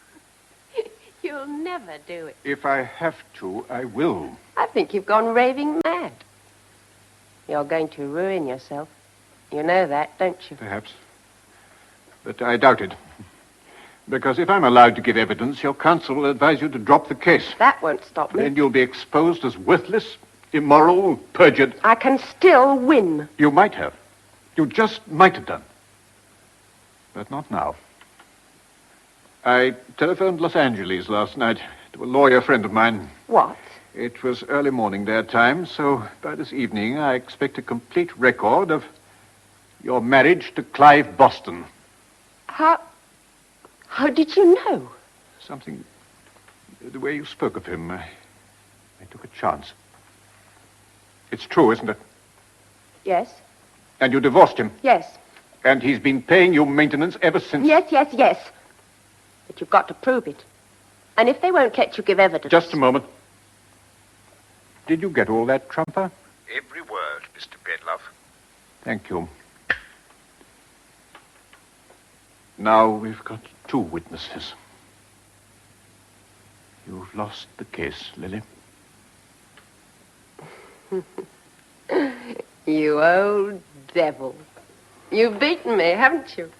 You'll never do it. If I have to, I will. I think you've gone raving mad. You're going to ruin yourself. You know that, don't you? Perhaps. But I doubt it. Because if I'm allowed to give evidence, your counsel will advise you to drop the case. That won't stop me. Then you'll be exposed as worthless, immoral, perjured. I can still win. You might have. You just might have done. But not now. I telephoned Los Angeles last night to a lawyer friend of mine. What? It was early morning their time, so by this evening I expect a complete record of your marriage to Clive Boston. How did you know? Something The way you spoke of him, I took a chance. It's true, isn't it? Yes. And you divorced him? Yes. And he's been paying you maintenance ever since? Yes. But you've got to prove it. And if they won't let you give evidence... Just a moment. Did you get all that, Trumper? Every word, Mr. Penlove. Thank you. Now we've got 2 witnesses. You've lost the case, Lily. You old devil. You've beaten me, haven't you?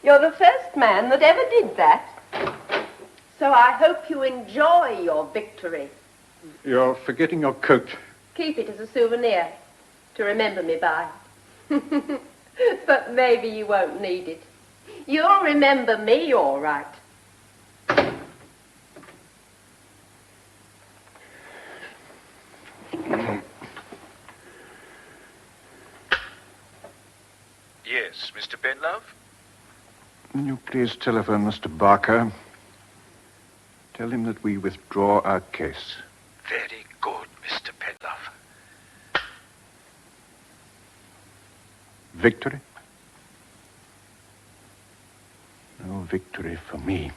You're the first man that ever did that. So I hope you enjoy your victory. You're forgetting your coat. Keep it as a souvenir to remember me by. But maybe you won't need it. You'll remember me all right. Yes, Mr. Penlove? Will you please telephone Mr. Barker? Tell him that we withdraw our case. Very good, Mr. Penlove. Victory? No victory for me.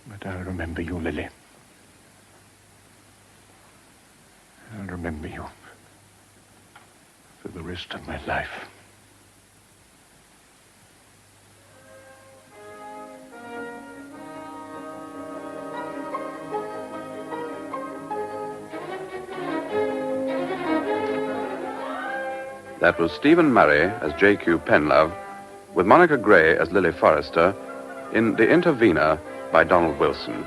But I'll remember you, Lily. I'll remember you for the rest of my life. That was Stephen Murray as J.Q. Penlove, with Monica Gray as Lily Forrester, in The Intervener by Donald Wilson.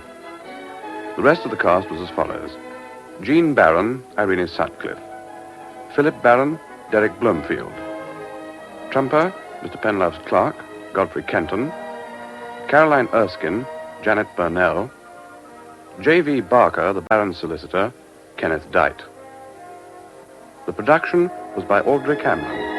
The rest of the cast was as follows: Jean Barron, Irene Sutcliffe; Philip Barron, Derek Bloomfield; Trumper, Mr. Penlove's clerk, Godfrey Kenton; Caroline Erskine, Janet Burnell; J.V. Barker, the Baron's solicitor, Kenneth Dite. The production was by Audrey Cameron.